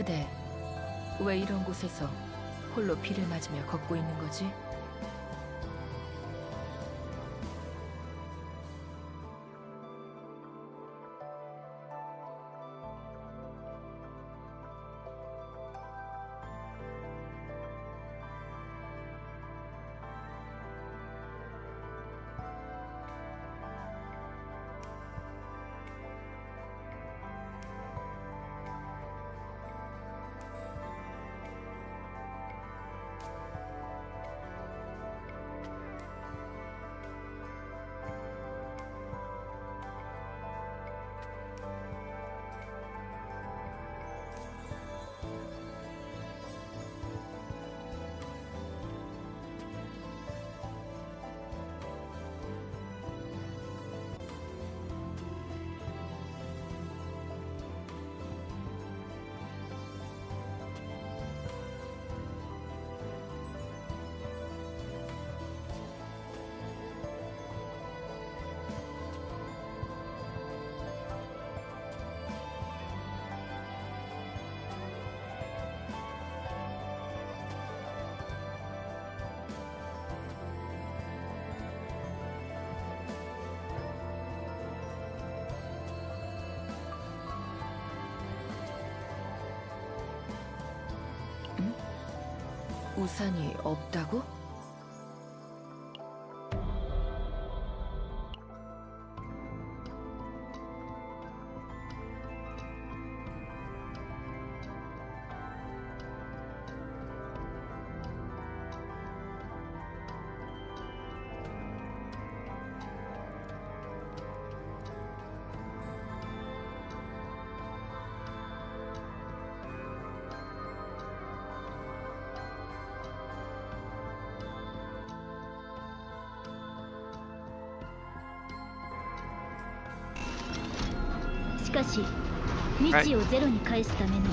근데 왜 이런 곳에서 홀로 비를 맞으며 걷고 있는 거지? 우산이 없다고?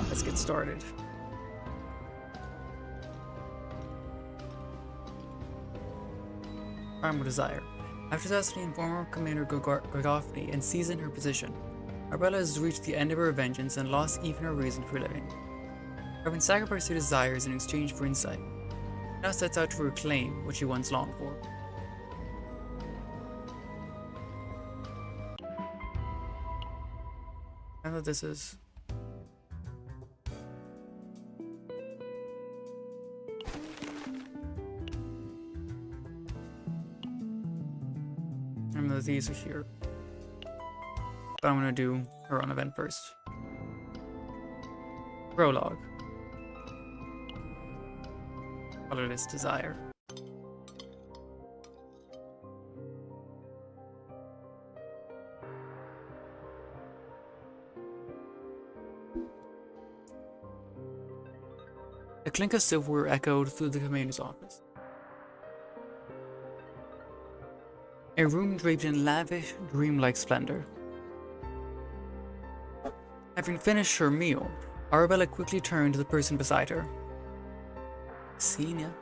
Let's get started. Primal Desire. After assassinating former Commander Gorgophny and seizing her position, Arabella has reached the end of her vengeance and lost even her reason for living. Having sacrificed her desires in exchange for insight, she now sets out to reclaim what she once longed for. I know what this is. I know these are here. But I'm gonna do her own event first. Prologue. Colorless Desire. A clink of silverware echoed through the commander's office. A room draped in lavish, dreamlike splendor. Having finished her meal, Arabella quickly turned to the person beside her. Senior?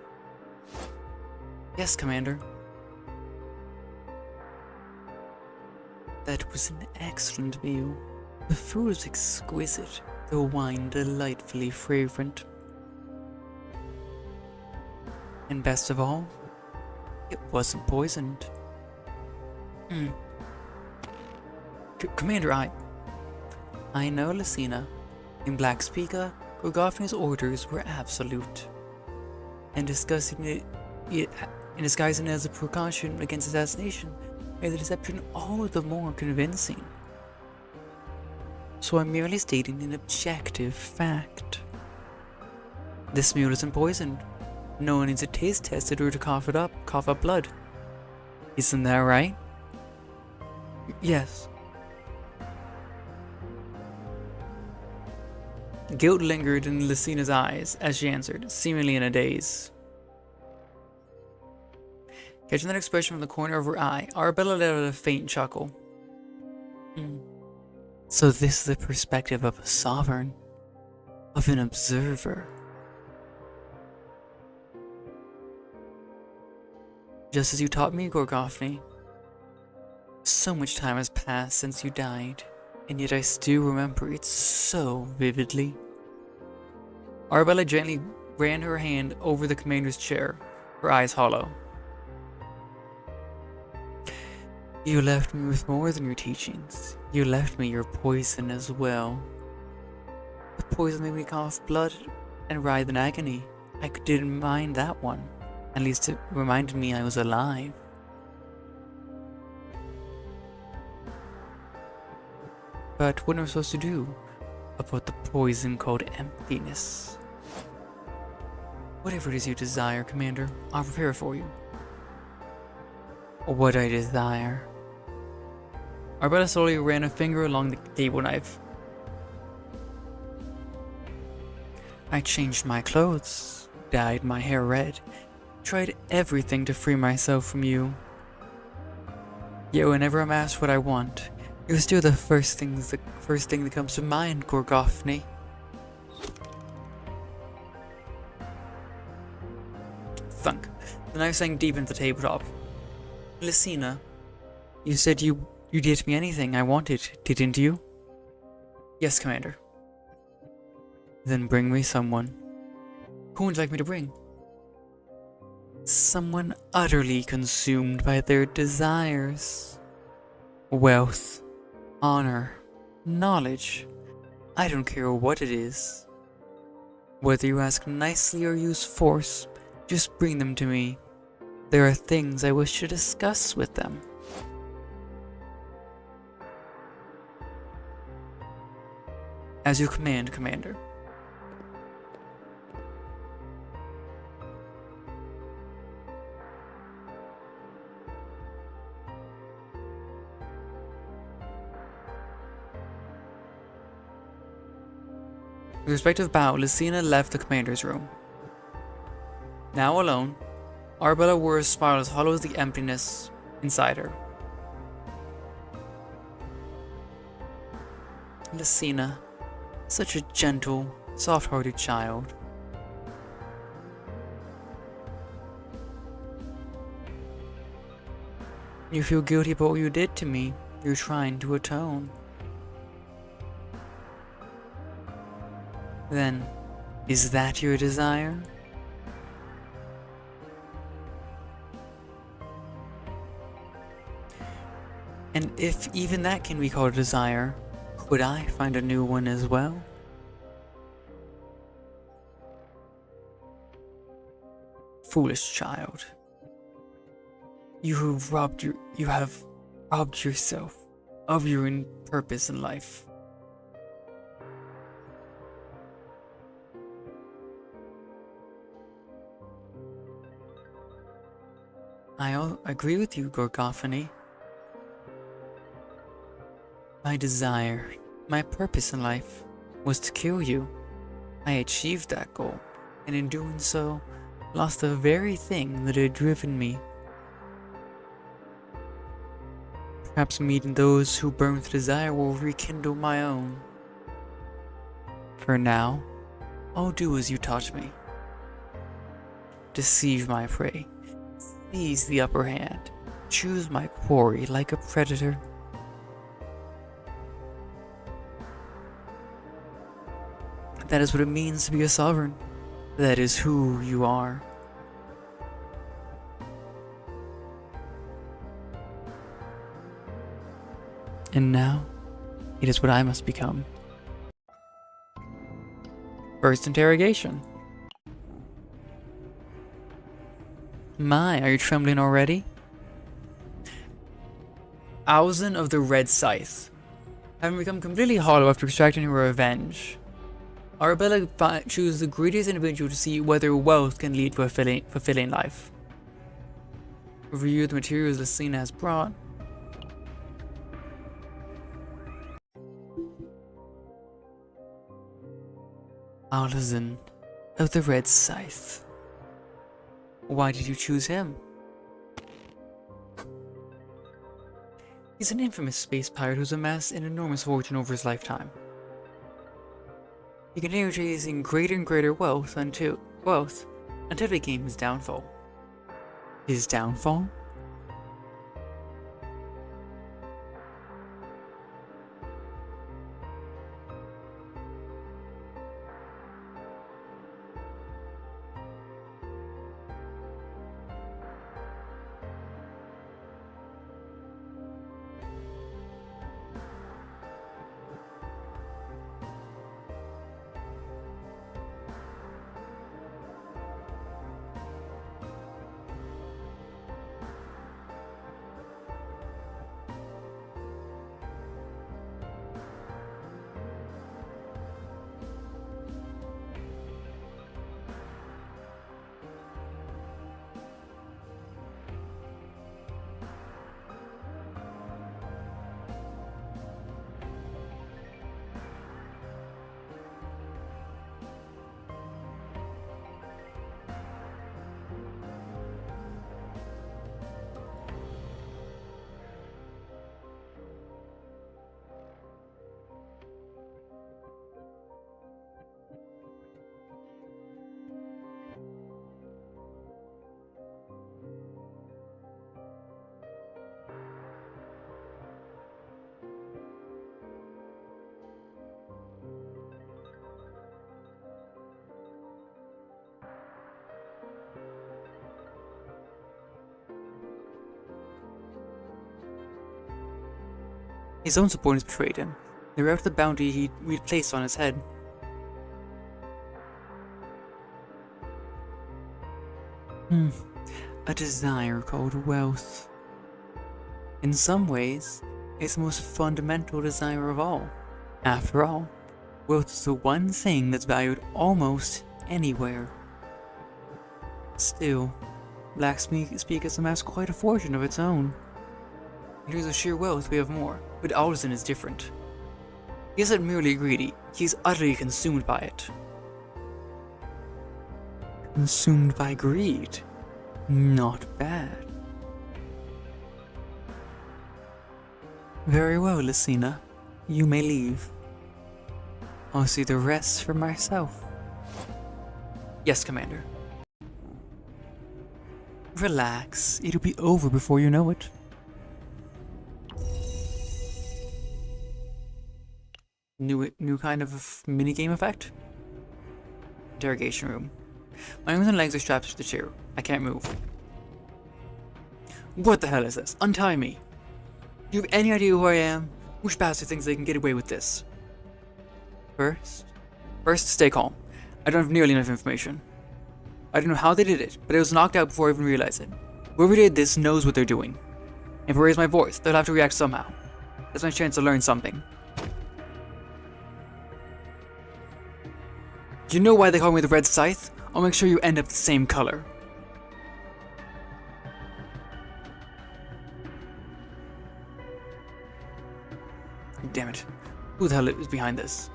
Yes, Commander. That was an excellent meal. The food was exquisite, the wine delightfully fragrant. And best of all, it wasn't poisoned. Commander, I know, Lucina. In Black Speaker, Gorgophny's orders were absolute. And discussing it disguising it as a precaution against assassination made the deception all the more convincing. So I'm merely stating an objective fact. This meal isn't poisoned. No one needs a taste test in order to cough up blood. Isn't that right? Yes. Guilt lingered in Lucina's eyes as she answered, seemingly in a daze. Catching that expression from the corner of her eye, Arabella let out a faint chuckle. So this is the perspective of a sovereign, of an observer. Just as you taught me, Gorgophny. So much time has passed since you died, and yet I still remember it so vividly. Arabella gently ran her hand over the commander's chair, her eyes hollow. You left me with more than your teachings. You left me your poison as well. The poison made me cough blood and writhe in agony. I didn't mind that one. At least it reminded me I was alive. But what am I supposed to do about the poison called emptiness? Whatever it is you desire, Commander, I'll prepare it for you. What I desire. Arabella slowly ran a finger along the table knife. I changed my clothes, dyed my hair red, tried everything to free myself from you. Yet whenever I'm asked what I want, you're still the first thing that comes to mind, Gorgophne. Thunk. The knife sank deep into the tabletop. Lucina, you said you did me anything I wanted, didn't you? Yes, Commander. Then bring me someone. Who would you like me to bring? Someone utterly consumed by their desires. Wealth, honor, knowledge. I don't care what it is. Whether you ask nicely or use force, just bring them to me. There are things I wish to discuss with them. As you command, Commander. With respective bow, Lucina left the commander's room. Now alone, Arabella wore a smile as hollow as the emptiness inside her. Lucina, such a gentle, soft-hearted child. You feel guilty about what you did to me. You're trying to atone. Then, is that your desire? And if even that can be called a desire, could I find a new one as well? Foolish child. You have robbed yourself of your purpose in life. I agree with you, Gorgophne. My desire, my purpose in life, was to kill you. I achieved that goal, and in doing so, lost the very thing that had driven me. Perhaps meeting those who burn with desire will rekindle my own. For now, I'll do as you taught me. Deceive my prey. Seize the upper hand. Choose my quarry like a predator. That is what it means to be a sovereign. That is who you are. And now, it is what I must become. First interrogation. My, are you trembling already? Owzen of the Red Scythe. Having become completely hollow after extracting her revenge, Arabella chooses the greediest individual to see whether wealth can lead to a fulfilling life. Review the materials Lucina has brought. Owzen of the Red Scythe. Why did you choose him? He's an infamous space pirate who's amassed an enormous fortune over his lifetime. He continued chasing greater and greater wealth until it became his downfall. His downfall? His own subordinates betrayed him. They were after the bounty we'd placed on his head. A desire called wealth. In some ways, it's the most fundamental desire of all. After all, wealth is the one thing that's valued almost anywhere. Still, Black Speakers amass quite a fortune of its own. In terms of sheer wealth, we have more, but Alderson is different. He isn't merely greedy, he's utterly consumed by it. Consumed by greed? Not bad. Very well, Lucina. You may leave. I'll see the rest for myself. Yes, Commander. Relax, it'll be over before you know it. New kind of mini-game effect? Interrogation room. My arms and legs are strapped to the chair. I can't move. What the hell is this? Untie me. Do you have any idea who I am? Which bastard thinks they can get away with this? First, stay calm. I don't have nearly enough information. I don't know how they did it, but I was knocked out before I even realized it. Whoever did this knows what they're doing. If I raise my voice, they'll have to react somehow. That's my chance to learn something. Do you know why they call me the Red Scythe? I'll make sure you end up the same color. Damn it. Who the hell is behind this?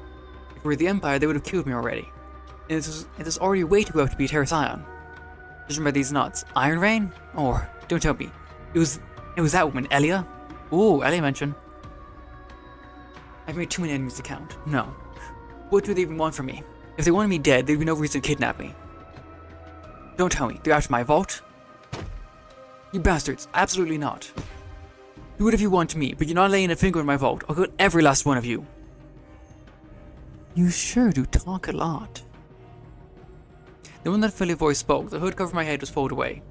If we were the Empire, they would have killed me already. And it is already way too rough to be Terra Scion. Judging by these knots, Iron Rain? Or, don't tell me, it was that woman, Elia? Ooh, Elia mentioned. I've made too many enemies to count. No. What do they even want from me? If they wanted me dead, there'd be no reason to kidnap me. Don't tell me, they're after my vault? You bastards, absolutely not. Do it if you want to me, but you're not laying a finger in my vault. I'll kill every last one of you. You sure do talk a lot. The one that Philly voice spoke, the hood cover my head was pulled away.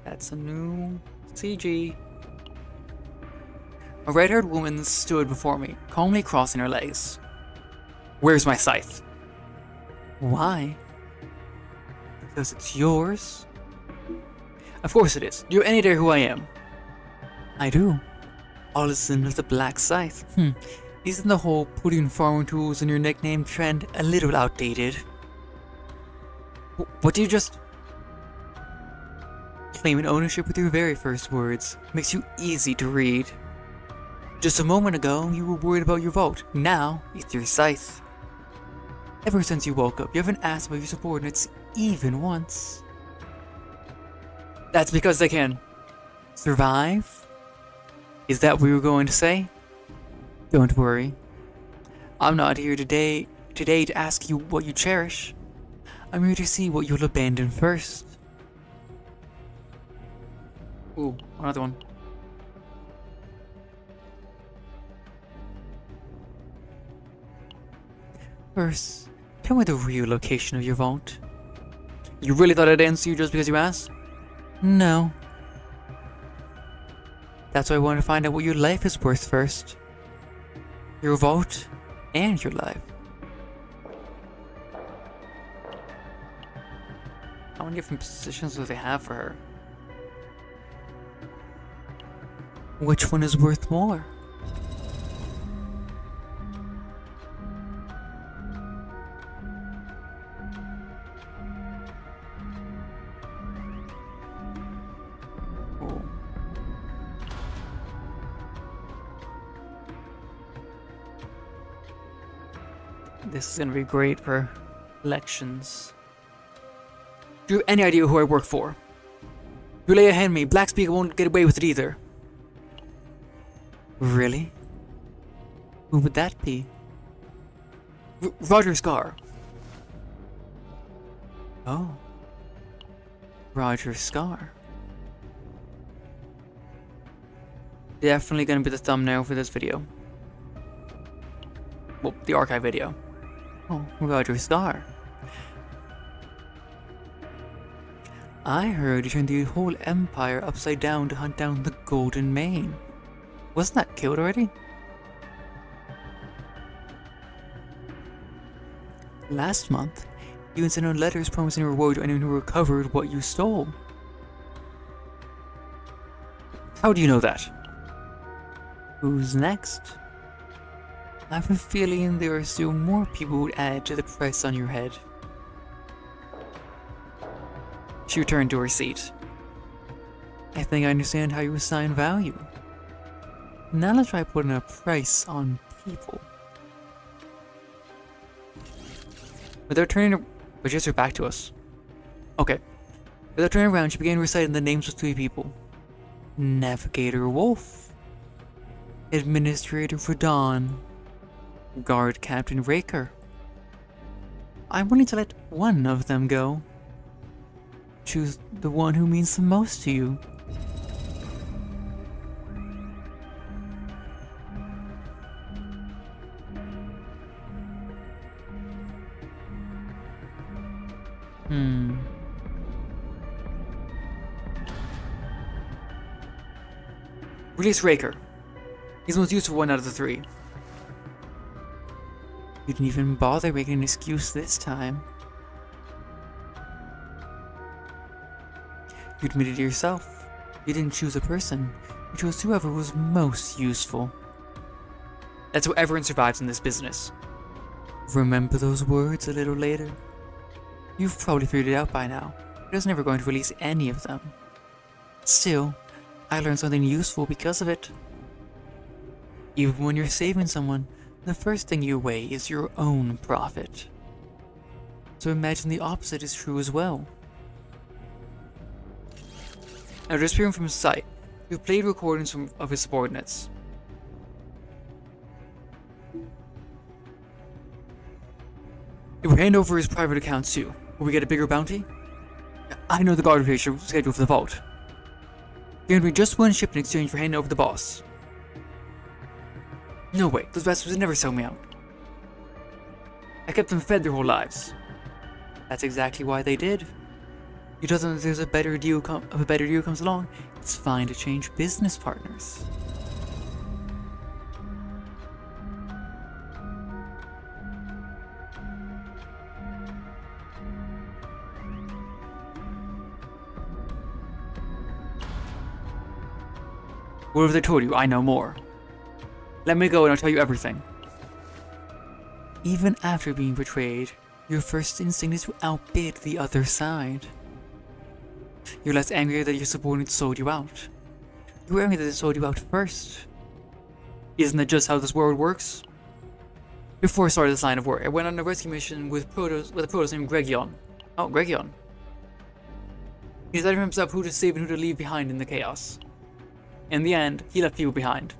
That's a new CG. A red-haired woman stood before me, calmly crossing her legs. Where's my scythe? Why? Because it's yours? Of course it is. Do you have any idea who I am? I do. Allison of the Black Scythe. Isn't the whole putting farming tools in your nickname trend a little outdated? What do you just... Claiming ownership with your very first words makes you easy to read. Just a moment ago, you were worried about your vault. Now, it's your scythe. Ever since you woke up, you haven't asked about your subordinates even once. That's because they can survive? Is that what you were going to say? Don't worry. I'm not here today to ask you what you cherish. I'm here to see what you'll abandon first. Ooh, another one. First, tell me the real location of your vault. You really thought I'd answer you just because you asked? No. That's why I want to find out what your life is worth first. Your vault and your life. How many different positions do they have for her? Which one is worth more? This is gonna be great for elections. Do you have any idea who I work for? If you lay a hand on me, Black Speaker won't get away with it either. Really? Who would that be? Roger Scar. Oh. Roger Scar. Definitely gonna be the thumbnail for this video. Well, the archive video. Oh, Roger Scar. I heard you turned the whole empire upside down to hunt down the Golden Mane. Wasn't that killed already? Last month, you sent out letters promising a reward to anyone who recovered what you stole. How do you know that? Who's next? I have a feeling there are still more people who would add to the price on your head. She returned to her seat. I think I understand how you assign value. Now let's try putting a price on people. Without turning her, but just her back to us. Okay. Without turning around, she began reciting the names of 3 people. Navigator Wolf, Administrator Verdon, Guard Captain Raker. I'm willing to let one of them go. Choose the one who means the most to you. Release Raker. He's the most useful one out of the 3. You didn't even bother making an excuse this time. You admitted it yourself. You didn't choose a person. You chose whoever was most useful. That's how everyone survives in this business. Remember those words a little later? You've probably figured it out by now. I was never going to release any of them. Still, I learned something useful because of it. Even when you're saving someone, the first thing you weigh is your own profit. So imagine the opposite is true as well. Now, disappearing from his sight, we played recordings of his subordinates. If we hand over his private accounts too, will we get a bigger bounty? I know the guard rotation schedule for the vault. You're gonna be just one ship in exchange for handing over the boss. No way, those bastards would never sell me out. I kept them fed their whole lives. That's exactly why they did. You tell them if there's a better deal comes along, it's fine to change business partners. What have they told you? I know more. Let me go and I'll tell you everything. Even after being betrayed, your first instinct is to outbid the other side. You're less angry that your subordinates sold you out. You're angry that they sold you out first. Isn't that just how this world works? Before I started this line of work, I went on a rescue mission with a Protoss named Gregion. Oh, Gregion. He decided for himself who to save and who to leave behind in the chaos. In the end, he left people behind.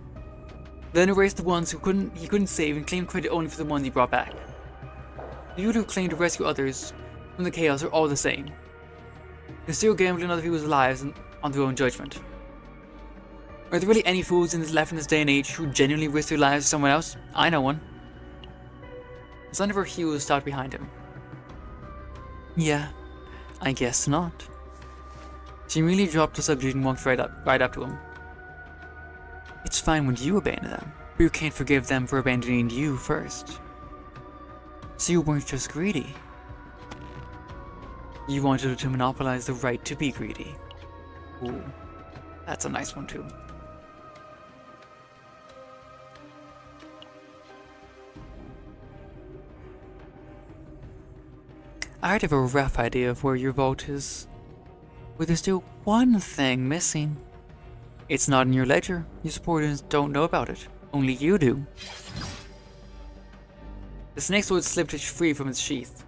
Then erased the ones he couldn't save and claimed credit only for the ones he brought back. The people who claim to rescue others from the chaos are all the same. They're still gambling other people's lives on their own judgment. Are there really any fools left in this day and age who genuinely risk their lives for someone else? I know one. The son of her Hughes stopped behind him. Yeah, I guess not. She immediately dropped the subject and walked right up to him. It's fine when you abandon them, but you can't forgive them for abandoning you first. So you weren't just greedy. You wanted to monopolize the right to be greedy. Ooh, that's a nice one too. I'd have a rough idea of where your vault is. But there's still one thing missing. It's not in your ledger. Your supporters don't know about it. Only you do. The snake sword slipped free from its sheath.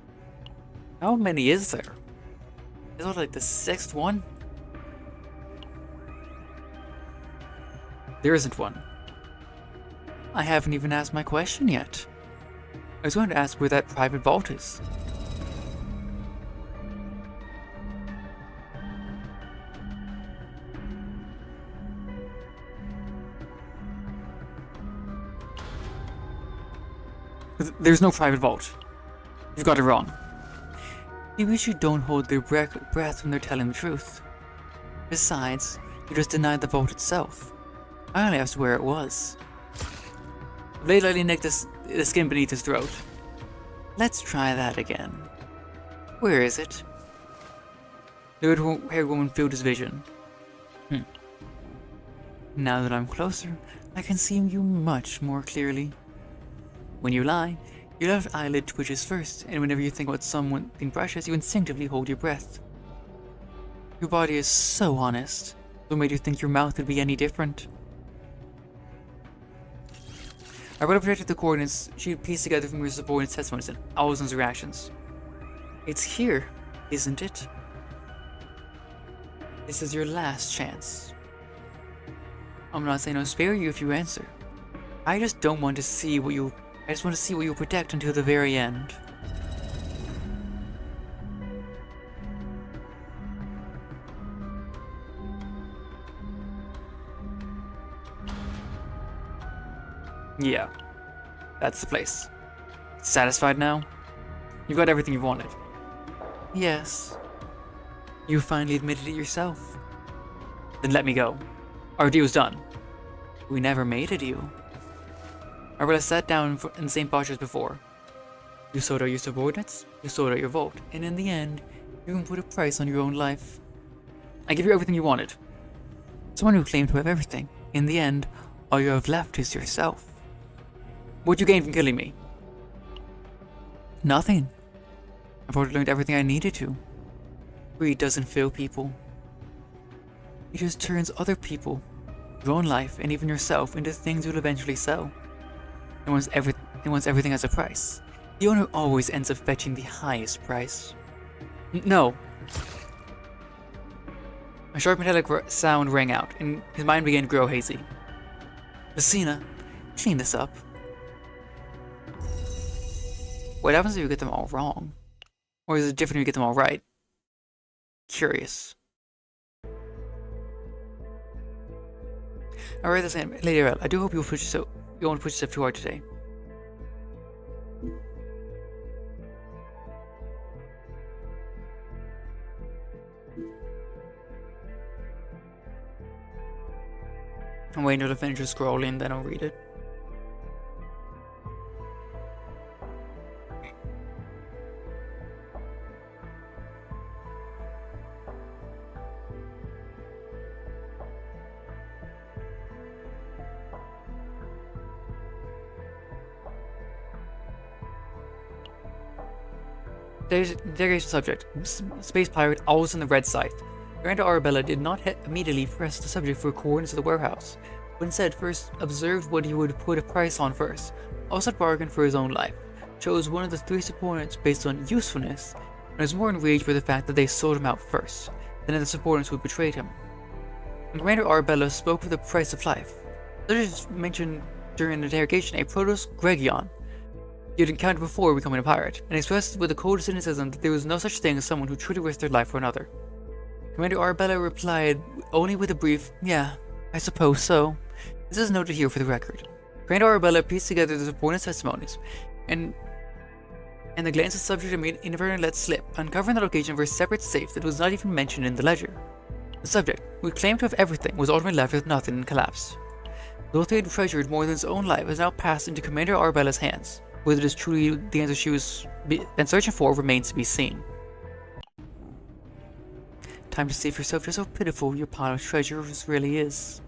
How many is there? Is it like the 6th one? There isn't one. I haven't even asked my question yet. I was going to ask where that private vault is. There's no private vault. You've got it wrong. Maybe you don't hold their breath when they're telling the truth. Besides, you just denied the vault itself. I only asked where it was. The blade lightly nicked the skin beneath his throat. Let's try that again. Where is it? The red-haired woman filled his vision. Now that I'm closer, I can see you much more clearly. When you lie, your left eyelid twitches first, and whenever you think about something precious, you instinctively hold your breath. Your body is so honest. What made you think your mouth would be any different? Arabella projected the coordinates she had pieced together from her subordinate's testimonies and Allison's reactions. It's here, isn't it? This is your last chance. I'm not saying I'll spare you if you answer. I just want to see what you'll protect until the very end. Yeah, that's the place. Satisfied now? You've got everything you wanted. Yes. You finally admitted it yourself. Then let me go. Our deal's done. We never made a deal. Arabella sat down in the same posture as before. You sold out your subordinates, you sold out your vault, and in the end, you even put a price on your own life. I give you everything you wanted. Someone who claimed to have everything. In the end, all you have left is yourself. What'd you gain from killing me? Nothing. I've already learned everything I needed to. Greed doesn't fill people. It just turns other people, your own life, and even yourself into things you'll eventually sell. And once everything has a price, the owner always ends up fetching the highest price. No. A sharp metallic sound rang out, and his mind began to grow hazy. Lucina, clean this up. What happens if you get them all wrong? Or is it different if you get them all right? Curious. Alright, that's it. Lady Arabella, I do hope you won't push yourself too hard today. I'm waiting until the finish scrolling, then I'll read it. Interrogation subject. Space pirate, always on the red scythe. Commander Arabella did not immediately press the subject for coordinates of the warehouse, but instead first observed what he would put a price on first, also bargained for his own life, chose one of the three subordinates based on usefulness, and was more enraged by the fact that they sold him out first, than that the subordinates would betrayed him. When Commander Arabella spoke of the price of life, others mentioned during the interrogation a Protos Gregion he had encountered before becoming a pirate, and expressed with the coldest cynicism that there was no such thing as someone who truly risked their life for another. Commander Arabella replied only with a brief, "Yeah, I suppose so." This is noted here for the record. Commander Arabella pieced together the subordinate testimonies, and the glance of the subject inadvertently let slip, uncovering the location of a separate safe that was not even mentioned in the ledger. The subject, who claimed to have everything, was ultimately left with nothing and collapsed. Though he had treasured more than his own life, has now passed into Commander Arabella's hands. Whether it is truly the answer she was been searching for remains to be seen. Time to see for yourself just how pitiful your pile of treasures really is.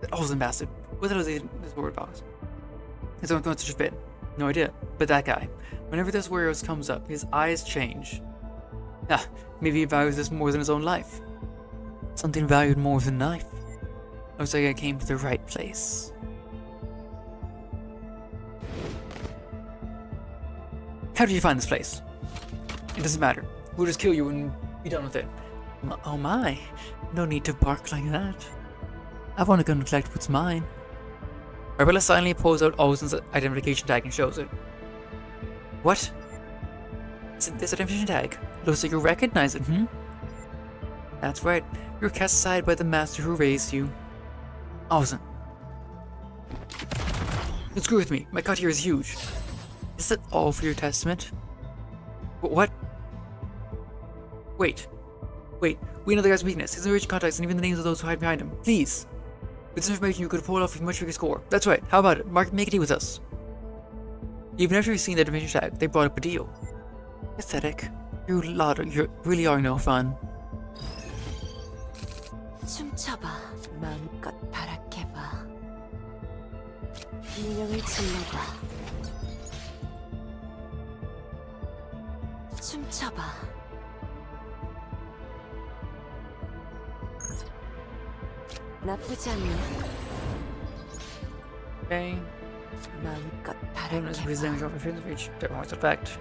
That Olsen bastard. What the hell is this word box? Is someone throwing such a fit? No idea. But that guy. Whenever this warehouse comes up, his eyes change. Ah, maybe he values this more than his own life. Something valued more than life. Looks like I came to the right place. How did you find this place? It doesn't matter. We'll just kill you and be done with it. Oh my. No need to bark like that. I've only gonna collect what's mine. Arabella silently pulls out Olsen's identification tag and shows it. What? This identification tag. Looks like you recognize it, That's right. You were cast aside by the master who raised you. Olsen, Screw with me. My cut here is huge. Is that all for your testament? What? Wait. We know the guy's weakness, his original contacts, and even the names of those who hide behind him. Please. With this information, you could pull off a much bigger score. That's right. How about it? Make a deal with us. Even after you've seen the division tag, they brought up a deal. Pathetic. You really are no fun. 춤춰봐. 마음껏 발악해봐. 비명을 질러봐. 춤춰봐. 나쁘지 않네. Okay. 마음껏 Bonus 발악해봐. resistance of offensive reach their horse effect.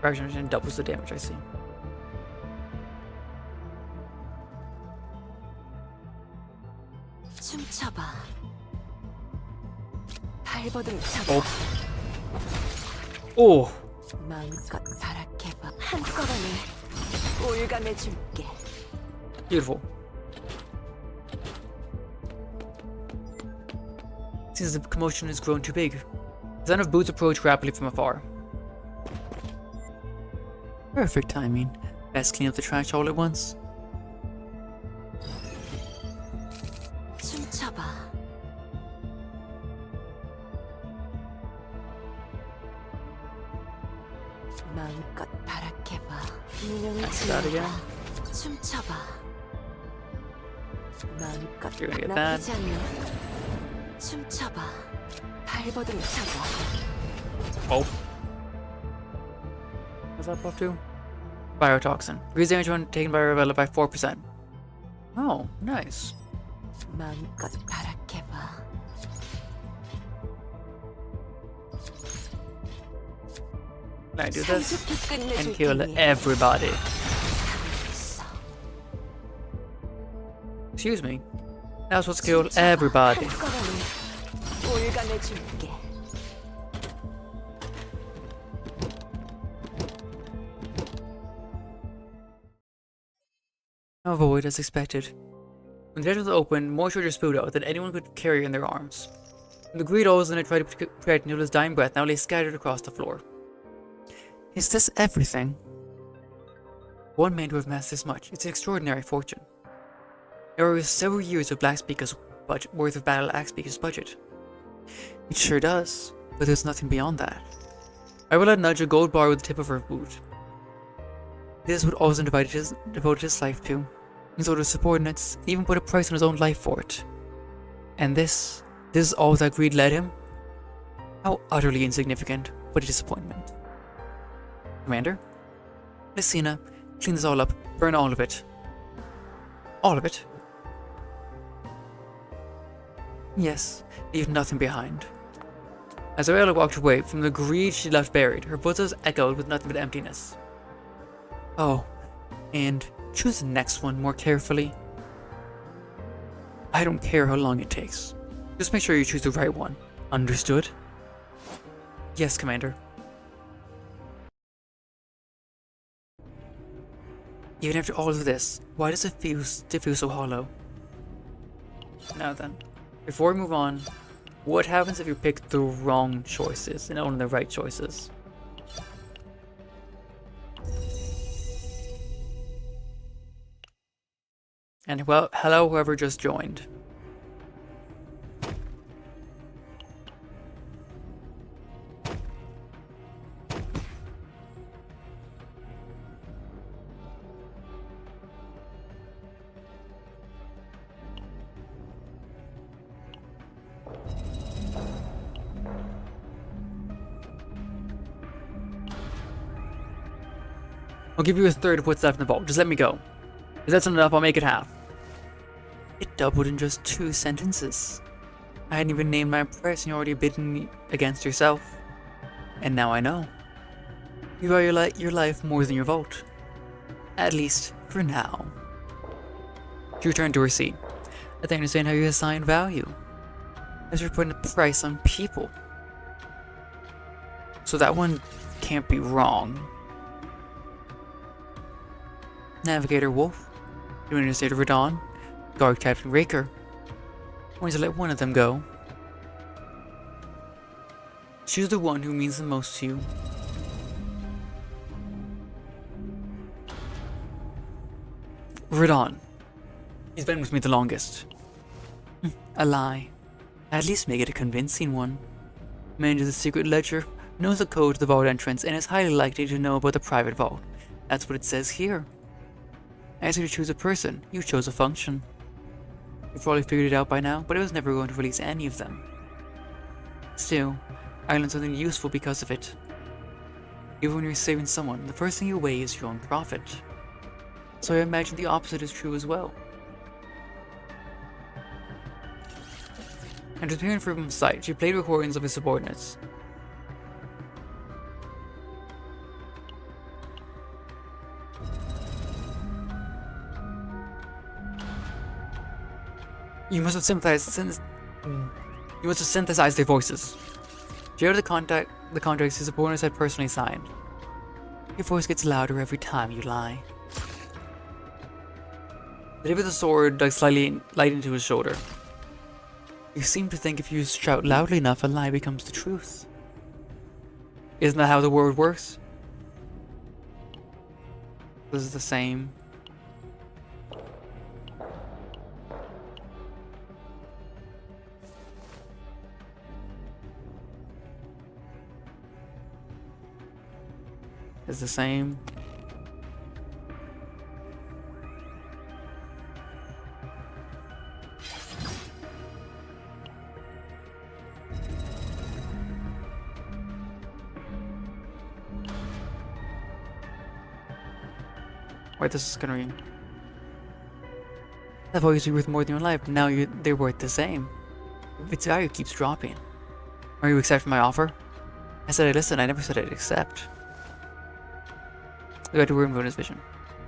Fraction doubles the damage, I see. 춤춰봐. 발버둥 쳐봐. Oh! 마음껏 발악해봐. 한꺼번에 올감해줄게. Beautiful. Seems the commotion has grown too big. The sound of boots approach rapidly from afar. Perfect timing. Best clean up the trash all at once. 춤춰봐. 마음껏 발악해봐. 비명을 That's that again. 질러봐. 춤춰봐. 마음껏 You're gonna get 나쁘지 않네. 춤춰봐. 발버둥 쳐봐. Oh. What's that buff do? Biotoxin. Increase damage when taken by Arabella by 4%. Oh, nice. 마음껏 발악해봐. Can I do this? 사이좋게 And 끝내줄 kill 테니 everybody. 있어. Excuse me. Now supposed to kill everybody. 한꺼번에 올감해줄게. No void as expected. When the hatch was opened, more soldiers spewed out than anyone could carry in their arms. From the greed holes in it tried to protect Nula's dying breath now lay scattered across the floor. Is this everything? One man to have amassed this much. It's an extraordinary fortune. There were several years of Black Speaker's budget worth of Battle Axe Speaker's budget. It sure does, but there's nothing beyond that. Arabella nudged a gold bar with the tip of her boot. This is what Ozan devoted his life to. His order subordinates even put a price on his own life for it. And this is all that greed led him? How utterly insignificant, but a disappointment. Commander? Lucina, clean this all up, burn all of it. All of it? Yes, leave nothing behind. As Arabella walked away from the greed she left buried, her footsteps echoed with nothing but emptiness. Oh, and choose the next one more carefully. I don't care how long it takes. Just make sure you choose the right one. Understood? Yes, Commander. Even after all of this, why does it feel so hollow? Now then, before we move on, what happens if you pick the wrong choices and only the right choices? And well, hello whoever just joined. I'll give you a third of what's left in the vault. Just let me go. If that's not enough, I'll make it half. It doubled in just 2 sentences. I hadn't even named my price and you're already bidding against yourself. And now I know. You value your life more than your vote. At least, for now. She returned to her seat. I don't understand how you assign value. As you're putting a price on people. So that one can't be wrong. Navigator Wolf, Administrator Radon, Guard Captain Raker. Wanted to let one of them go. Choose the one who means the most to you. Radon. He's been with me the longest. A lie. At least make it a convincing one. Manages the secret ledger, knows the code to the vault entrance, and is highly likely to know about the private vault. That's what it says here. I asked you to choose a person. You chose a function. You've probably figured it out by now, but I was never going to release any of them. Still, I learned something useful because of it. Even when you're saving someone, the first thing you weigh is your own profit. So I imagine the opposite is true as well. And disappearing from sight, she played recordings of his subordinates. You must have synthesized their voices. She heard the contracts his opponents had personally signed. Your voice gets louder every time you lie. The tip of the sword dug slightly light into his shoulder. You seem to think if you shout loudly enough, a lie becomes the truth. Isn't that how the world works? This is the same. It's the same. Wait, this is gonna be... That voice is worth more than your life, but now they're worth the same. Its value keeps dropping. Are you accepting my offer? I said I'd listen, I never said I'd accept. I got to ruin his vision.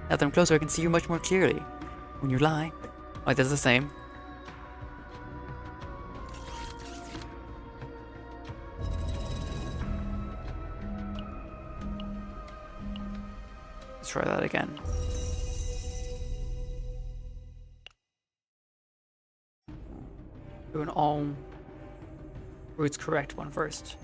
Now that I'm closer, I can see you much more clearly. When you lie, like that's the same. Let's try that again. Do an all roots correct one first.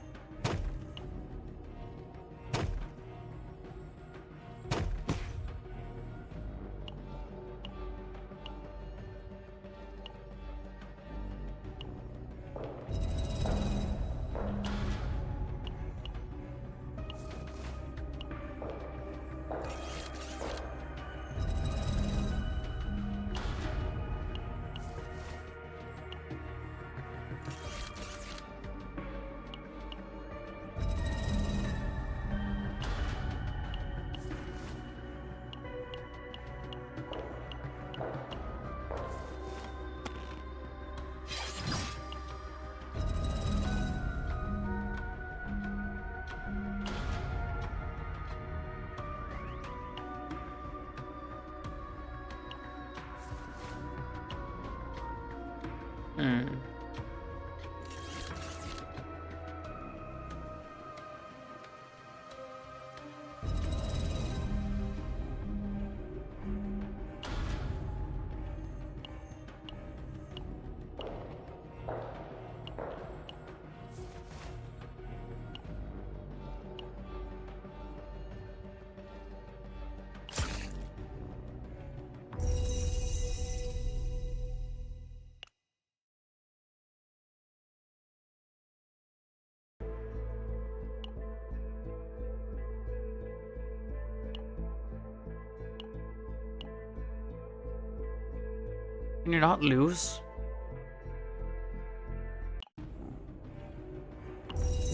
Can you not lose?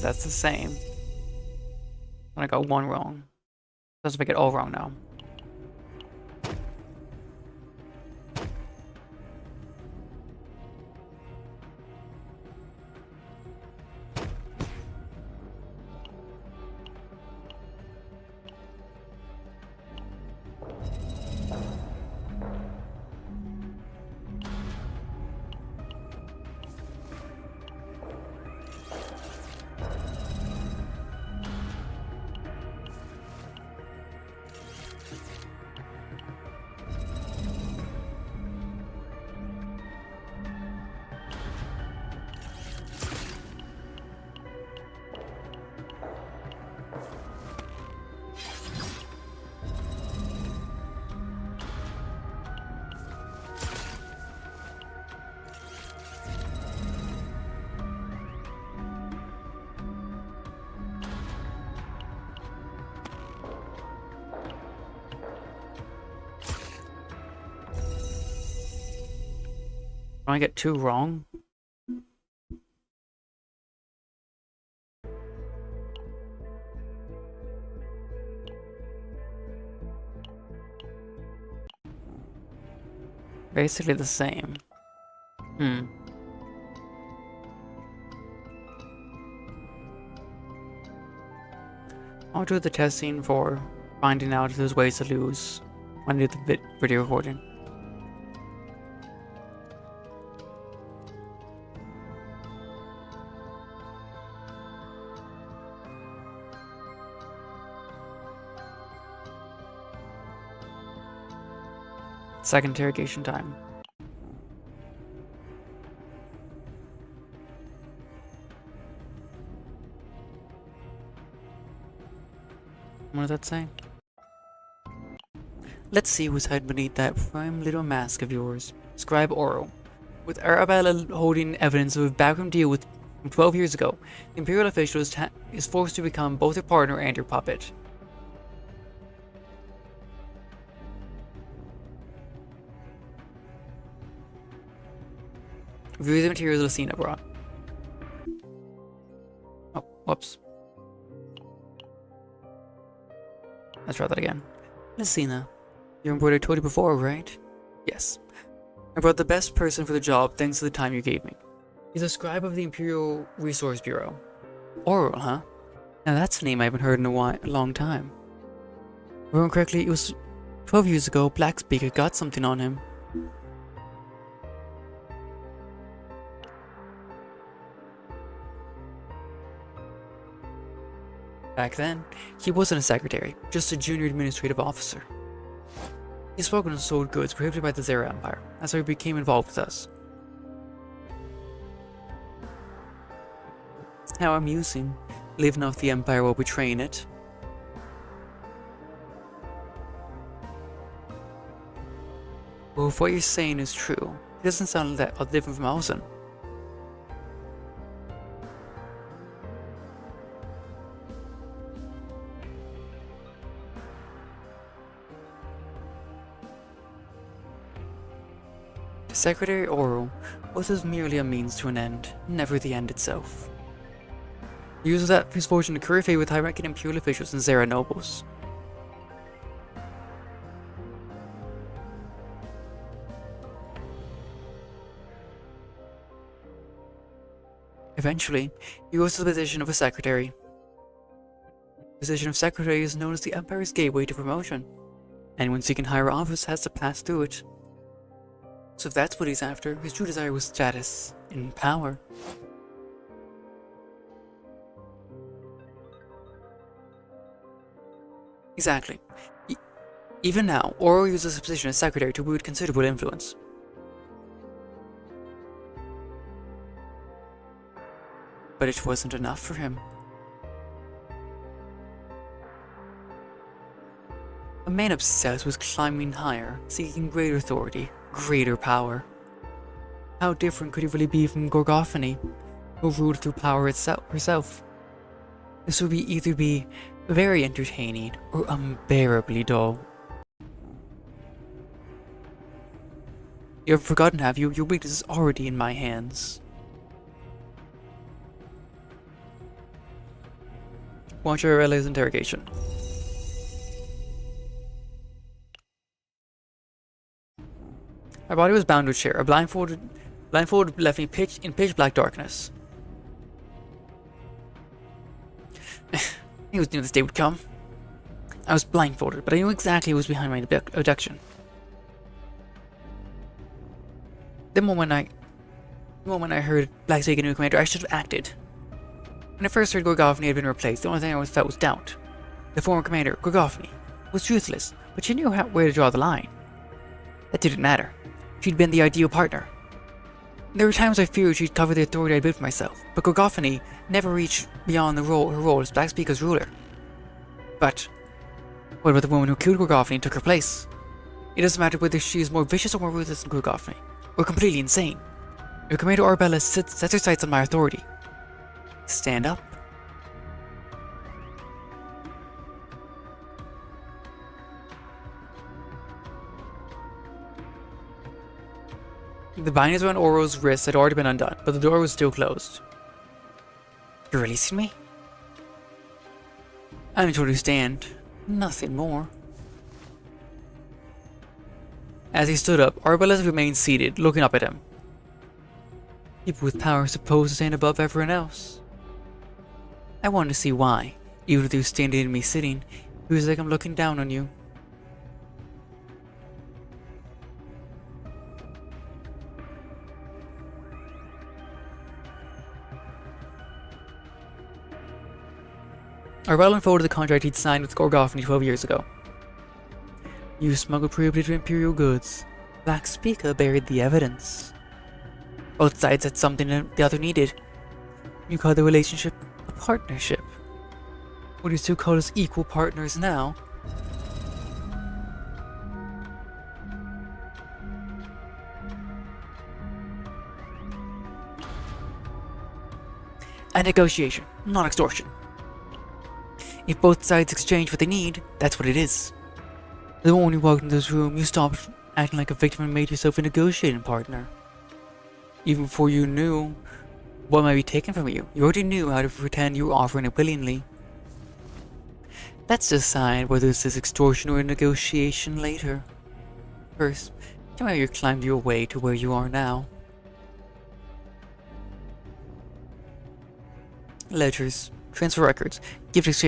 That's the same. I got one wrong. That's if I get all wrong now. I get two wrong? Basically the same. I'll do the testing for finding out if there's ways to lose when I do the video recording. Second interrogation time. What does that say? Let's see who's hiding beneath that prime little mask of yours. Scribe Oro. With Arabella holding evidence of a backroom deal with from 12 years ago, the Imperial official is forced to become both your partner and your puppet. Review the materials Lucina brought. Oh, whoops. Let's try that again. Lucina, you remember what I told you before, right? Yes. I brought the best person for the job thanks to the time you gave me. He's a scribe of the Imperial Resource Bureau. Oral, huh? Now that's a name I haven't heard in a long time. If I remember correctly, it was 12 years ago Black Speaker got something on him. Back then, he wasn't a secretary, just a junior administrative officer. He smuggled and sold goods prohibited by the Zera Empire. That's how he became involved with us. How amusing, living off the Empire while betraying it. Well, if what you're saying is true, it doesn't sound that different from Alison. Secretary Oro was merely a means to an end, never the end itself. He uses that his fortune to curry favor with high-ranking Imperial officials and Zera nobles. Eventually, he rose to the position of a secretary. The position of secretary is known as the Empire's gateway to promotion. Anyone seeking higher office has to pass through it. So if that's what he's after, his true desire was status and power. Exactly. Even now, Oro uses his position as secretary to wield considerable influence. But it wasn't enough for him. A man obsessed with climbing higher, seeking greater authority, greater power. How different could he really be from Gorgophony, who ruled through power herself? This would either be very entertaining or unbearably dull. You haven't forgotten, have you? Your weakness is already in my hands. Watch Arabella's interrogation. My body was bound to a chair. A blindfold left me in pitch black darkness. I knew this day would come. I was blindfolded, but I knew exactly what was behind my abduction. The moment I heard Black Speaker new commander, I should have acted. When I first heard Gorgophony had been replaced, the only thing I always felt was doubt. The former commander, Gorgophony, was truthless, but she knew where to draw the line. That didn't matter. She'd been the ideal partner. There were times I feared she'd cover the authority I'd built for myself, but Gorgophony never reached beyond her role as Black Speaker's ruler. But what about the woman who killed Gorgophony and took her place? It doesn't matter whether she is more vicious or more ruthless than Gorgophony, or completely insane. If Commander Arabella sets her sights on my authority, stand up. The bindings around Oro's wrists had already been undone, but the door was still closed. You're releasing me? I'm to understand. Nothing more. As he stood up, Arabella remained seated, looking up at him. People with power are supposed to stand above everyone else. I wanted to see why. Even with you standing and me sitting, it was like I'm looking down on you. Arabella unfolded the contract he'd signed with Gorgophony 12 years ago. You smuggled prohibited Imperial goods. Black Speaker buried the evidence. Both sides had something that the other needed. You called the relationship a partnership. Would you still call us equal partners now? A negotiation, not extortion. If both sides exchange what they need, that's what it is. The moment you walked into this room, you stopped acting like a victim and made yourself a negotiating partner. Even before you knew what might be taken from you, you already knew how to pretend you were offering it willingly. Let's decide whether this is extortion or a negotiation later. First, tell me how you climbed your way to where you are now. Ledgers, transfer records, gift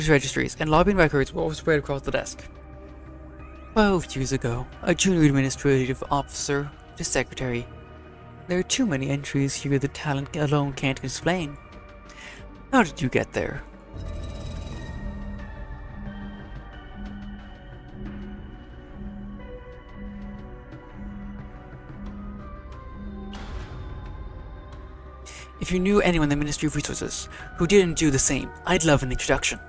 registries, and lobbying records were all spread across the desk. 12 years ago, a junior administrative officer to secretary. There are too many entries here that talent alone can't explain. How did you get there? If you knew anyone in the Ministry of Resources who didn't do the same, I'd love an introduction.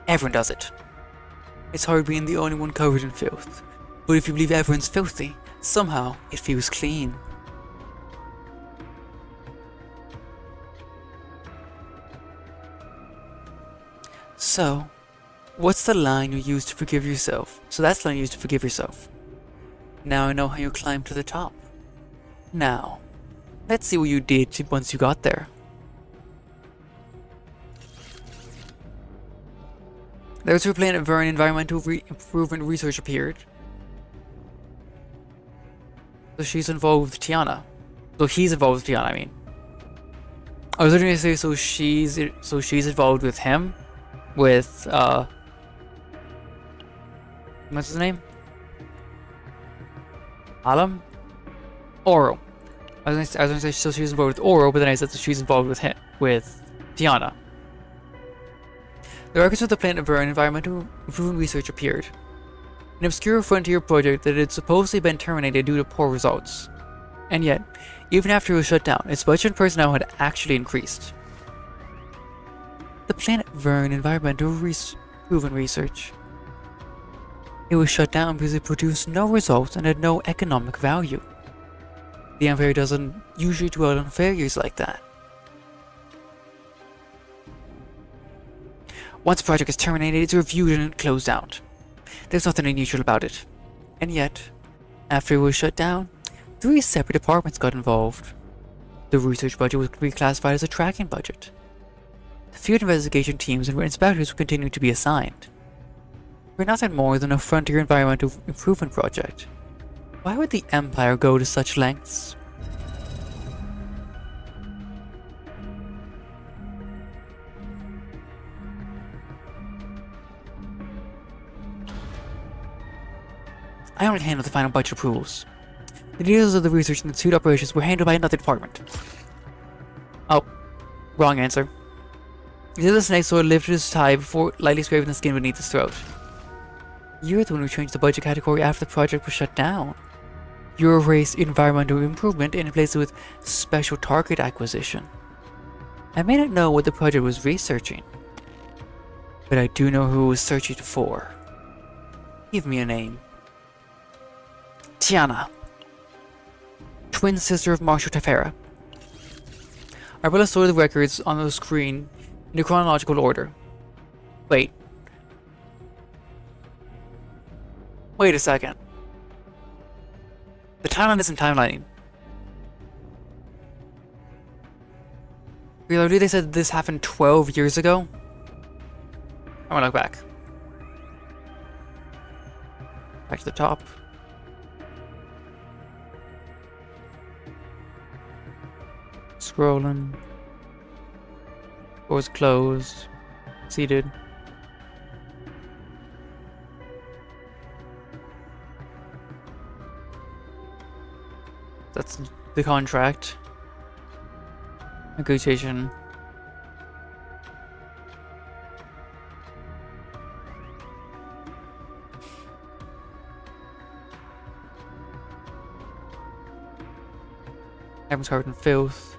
Everyone does it. It's hard being the only one covered in filth, but if you believe everyone's filthy, somehow it feels clean. So, what's the line you used to forgive yourself? So that's the line you used to forgive yourself. Now I know how you climbed to the top. Now, let's see what you did once you got there. There's her planet Vern environmental improvement research appeared. So she's involved with Tiana. So he's involved with Tiana, I mean. I was literally gonna say so she's involved with him. With what's his name? Alam? Oro. I was gonna say so she's involved with Oro, but then I said that she's involved with him, with Tiana. The records of the Planet Vern Environmental Improvement Research appeared. An obscure frontier project that had supposedly been terminated due to poor results. And yet, even after it was shut down, its budget and personnel had actually increased. The Planet Vern Environmental Improvement Research. It was shut down because it produced no results and had no economic value. The Empire doesn't usually dwell on failures like that. Once a project is terminated, it's reviewed and closed out. There's nothing unusual about it. And yet, after it was shut down, 3 separate departments got involved. The research budget was reclassified as a tracking budget. The field investigation teams and inspectors would continue to be assigned. We're nothing more than a frontier environmental improvement project. Why would the Empire go to such lengths? I only handled the final budget approvals. The details of the research and the suit operations were handled by another department. Oh, wrong answer. The other snake sword lifted his tie before lightly scraping the skin beneath his throat. You're the one who changed the budget category after the project was shut down. You erased environmental improvement and replaced it with special target acquisition. I may not know what the project was researching, but I do know who it was searching for. Give me a name. Tiana. Twin sister of Marshal Tefera. Arabella sorted the records on the screen in chronological order. Wait a second. The timeline isn't timelining. Reloaded, they said this happened 12 years ago. I'm gonna look back. Back to the top. Scrolling. Doors closed. Seated. That's the contract. Negotiation. Everyone's covered in filth.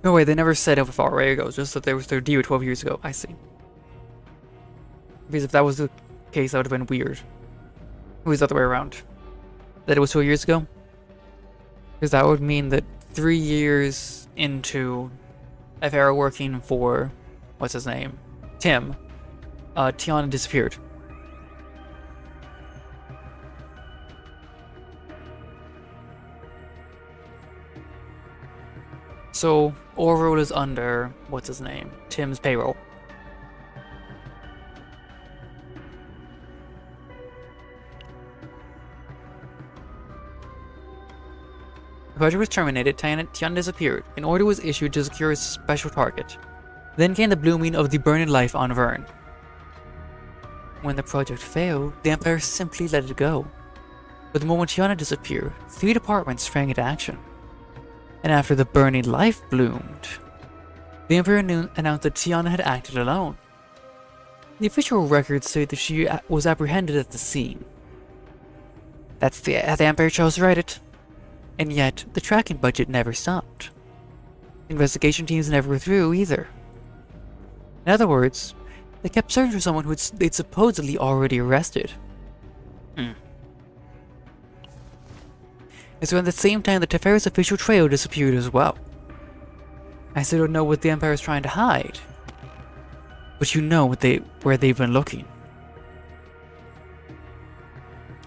No way, they never said how far away it goes, just that there was their deal 12 years ago. I see. Because if that was the case, that would have been weird. It was the other way around. That it was 2 years ago? Because that would mean that 3 years into Farah working for, what's his name? Tim. Tiana disappeared. So, Orville is under, what's his name? Tim's payroll. The project was terminated, Tiana disappeared. An order was issued to secure a special target. Then came the blooming of the burning life on Vern. When the project failed, the Empire simply let it go. But the moment Tiana disappeared, 3 departments sprang into action. And after the burning life bloomed, the Emperor announced that Tiana had acted alone. The official records say that she was apprehended at the scene. That's the Empire chose to write it. And yet, the tracking budget never stopped. Investigation teams never withdrew either. In other words, they kept searching for someone who they'd supposedly already arrested. And so at the same time, the Teferi's official trail disappeared as well. I still don't know what the Empire is trying to hide. But you know where they've been looking.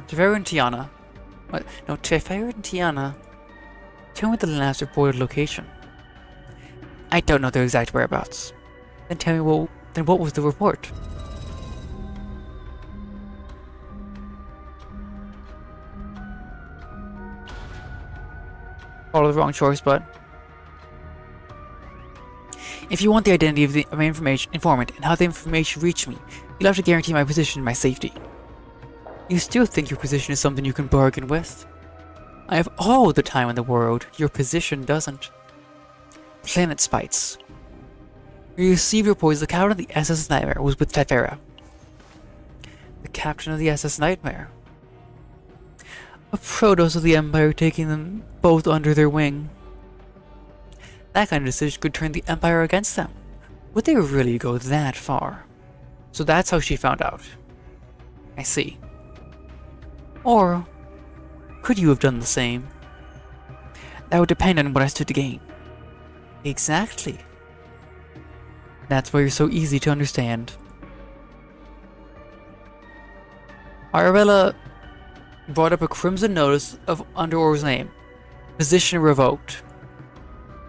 Teferi and Tiana. What? No, Teferi and Tiana. Tell me the last reported location. I don't know their exact whereabouts. Then tell me what was the report? Follow the wrong choice, but if you want the identity of my informant and how the information reached me, you'll have to guarantee my position and my safety. You still think your position is something you can bargain with? I have all the time in the world, your position doesn't. Planet Spites. You received reports the captain of the SS Nightmare was with Tefera. The captain of the SS Nightmare. A Protoss of the Empire taking them both under their wing. That kind of decision could turn the Empire against them. Would they really go that far? So that's how she found out. I see. Or could you have done the same? That would depend on what I stood to gain. Exactly. That's why you're so easy to understand. Arabella brought up a crimson notice of under Oral's name. Position revoked.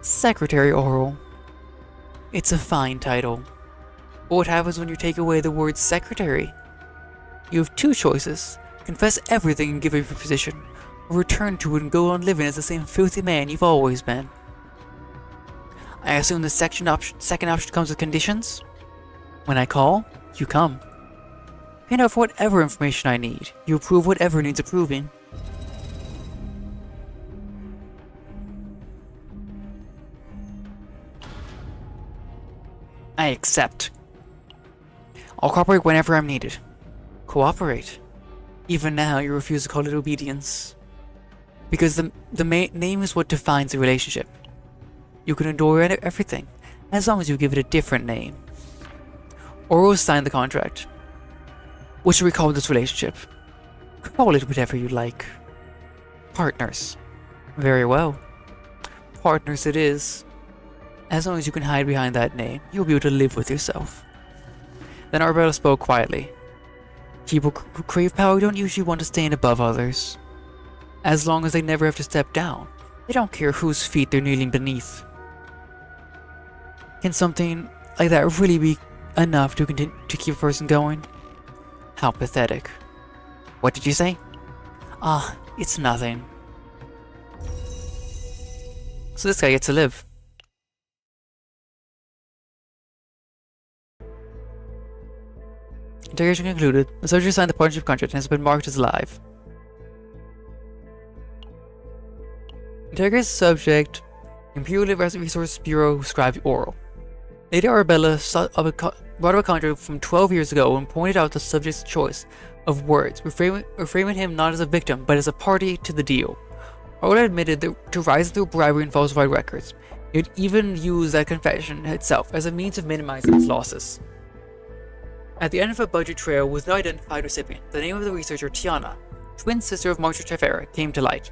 Secretary Oral. It's a fine title. But what happens when you take away the word secretary? You have 2 choices. Confess everything and give up your position, or return to it and go on living as the same filthy man you've always been. I assume the second option comes with conditions? When I call, you come. Hand out whatever information I need. You approve whatever needs approving. I accept. I'll cooperate whenever I'm needed. Cooperate? Even now, you refuse to call it obedience. Because the name is what defines the relationship. You can adore everything, as long as you give it a different name. Oro signed the contract. What should we call this relationship? Call it whatever you like. Partners. Very well. Partners it is. As long as you can hide behind that name, you'll be able to live with yourself. Then Arabella spoke quietly. People who crave power don't usually want to stand above others. As long as they never have to step down, they don't care whose feet they're kneeling beneath. Can something like that really be enough to continue to keep a person going? How pathetic. What did you say? Ah, it's nothing. So this guy gets to live. Interrogation concluded. The subject signed the partnership contract and has been marked as alive. Interrogated subject, Imperial Resource Bureau scribe oral. Lady Arabella brought up a contract from 12 years ago and pointed out the subject's choice of words, reframing him not as a victim but as a party to the deal. Arabella admitted to rising through bribery and falsified records. He would even use that confession itself as a means of minimizing its losses. At the end of a budget trail with no identified recipient, the name of the researcher, Tiana, twin sister of Marcia Tefera, came to light.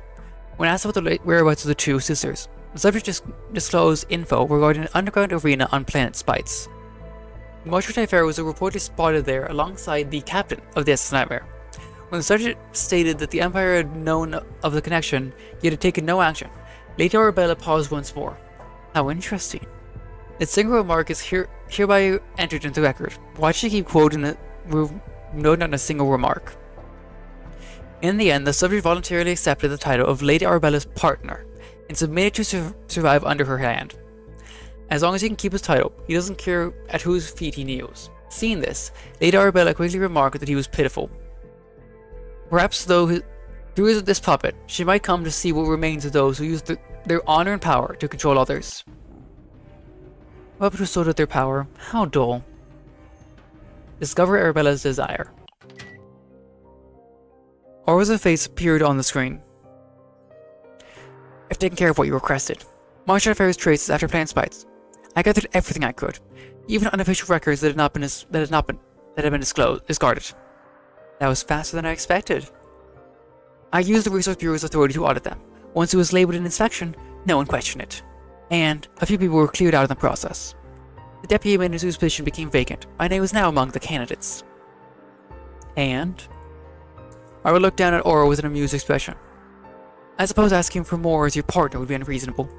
When asked about the whereabouts of the two sisters, the subject disclosed info regarding an underground arena on planet Spites. Marcia Tefera was reportedly spotted there alongside the captain of the SS Nightmare. When the subject stated that the Empire had known of the connection, yet had taken no action, Lady Arabella paused once more. How interesting. Its single remark is hereby entered into the record. Why should she keep quoting it, noting on a single remark? In the end, the subject voluntarily accepted the title of Lady Arabella's partner and submitted to survive under her hand. As long as he can keep his title, he doesn't care at whose feet he kneels. Seeing this, Lady Arabella quickly remarked that he was pitiful. Perhaps, though, through this puppet, she might come to see what remains of those who use their honor and power to control others. Puppet who sold out their power, how dull. Discover Arabella's desire. Aura's face appeared on the screen. I've taken care of what you requested. Marcia Tefera's traces after Planet Spites. I gathered everything I could, even unofficial records that had been discarded. That was faster than I expected. I used the Resource Bureau's authority to audit them. Once it was labeled an inspection, no one questioned it. And a few people were cleared out in the process. The deputy manager's position became vacant. My name was now among the candidates. And I would look down at Aura with an amused expression. I suppose asking for more as your partner would be unreasonable.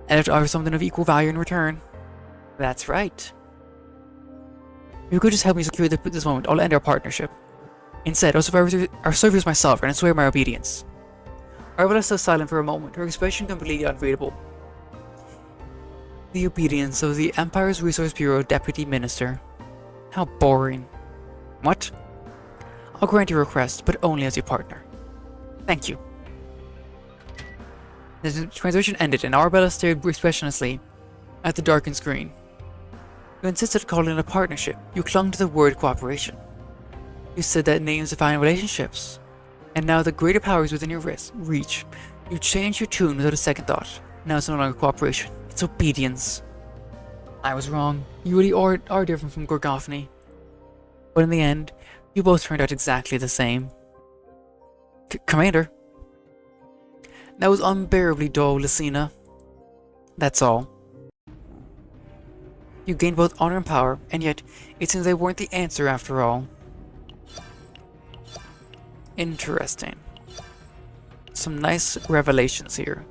And have to offer something of equal value in return. That's right. If you could just help me secure this moment, I'll end our partnership. Instead, I'll serve as my sovereign and swear my obedience. Arabella stood silent for a moment, her expression completely unreadable. The obedience of the Empire's Resource Bureau Deputy Minister. How boring. What? I'll grant your request, but only as your partner. Thank you. The transition ended and Arabella stared expressionlessly at the darkened screen. You insisted on calling it a partnership. You clung to the word cooperation. You said that names define relationships. And now the greater power is within your reach. You changed your tune without a second thought. Now it's no longer cooperation. It's obedience. I was wrong. You really are different from Gorgophny. But in the end, you both turned out exactly the same. Commander. That was unbearably dull, Lucina. That's all. You gained both honor and power, and yet it seems they weren't the answer after all. Interesting. Some nice revelations here.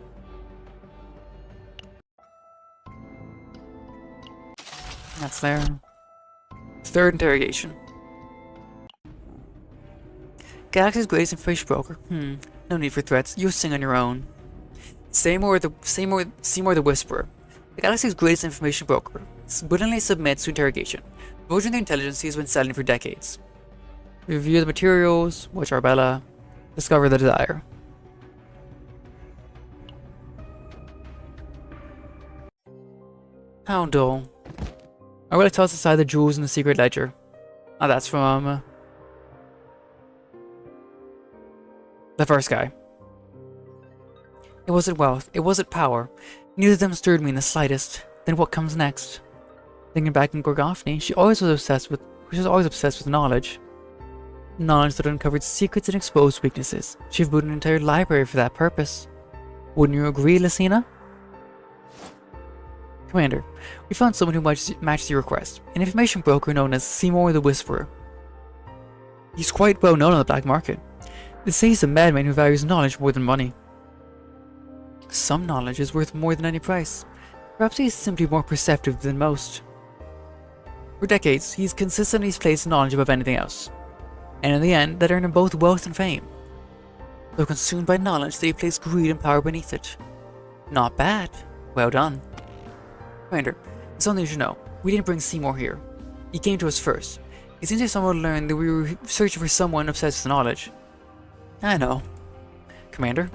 That's there. Third interrogation. Galaxy's greatest information broker. No need for threats. You sing on your own. Seymour the Whisperer. The Galaxy's greatest information broker willingly submits to interrogation. Divulging the intelligence he has been selling for decades. Review the materials, watch Arabella, discover the desire. How dull. Arabella tossed aside the jewels in the secret ledger. Oh, that's from the first guy. It wasn't wealth, it wasn't power. Neither of them stirred me in the slightest. Then what comes next? Thinking back in Gorgophny, she was always obsessed with knowledge. Knowledge that uncovered secrets and exposed weaknesses. She built an entire library for that purpose. Wouldn't you agree, Lucina? Commander, we found someone who matches your request. An information broker known as Seymour the Whisperer. He's quite well known on the black market. They say he's a madman who values knowledge more than money. Some knowledge is worth more than any price. Perhaps he's simply more perceptive than most. For decades, he's consistently placed knowledge above anything else. And in the end, that earned him both wealth and fame. So consumed by knowledge that he placed greed and power beneath it. Not bad. Well done. Commander, it's something you should know. We didn't bring Seymour here. He came to us first. It seems like someone learned that we were searching for someone obsessed with knowledge. I know. Commander,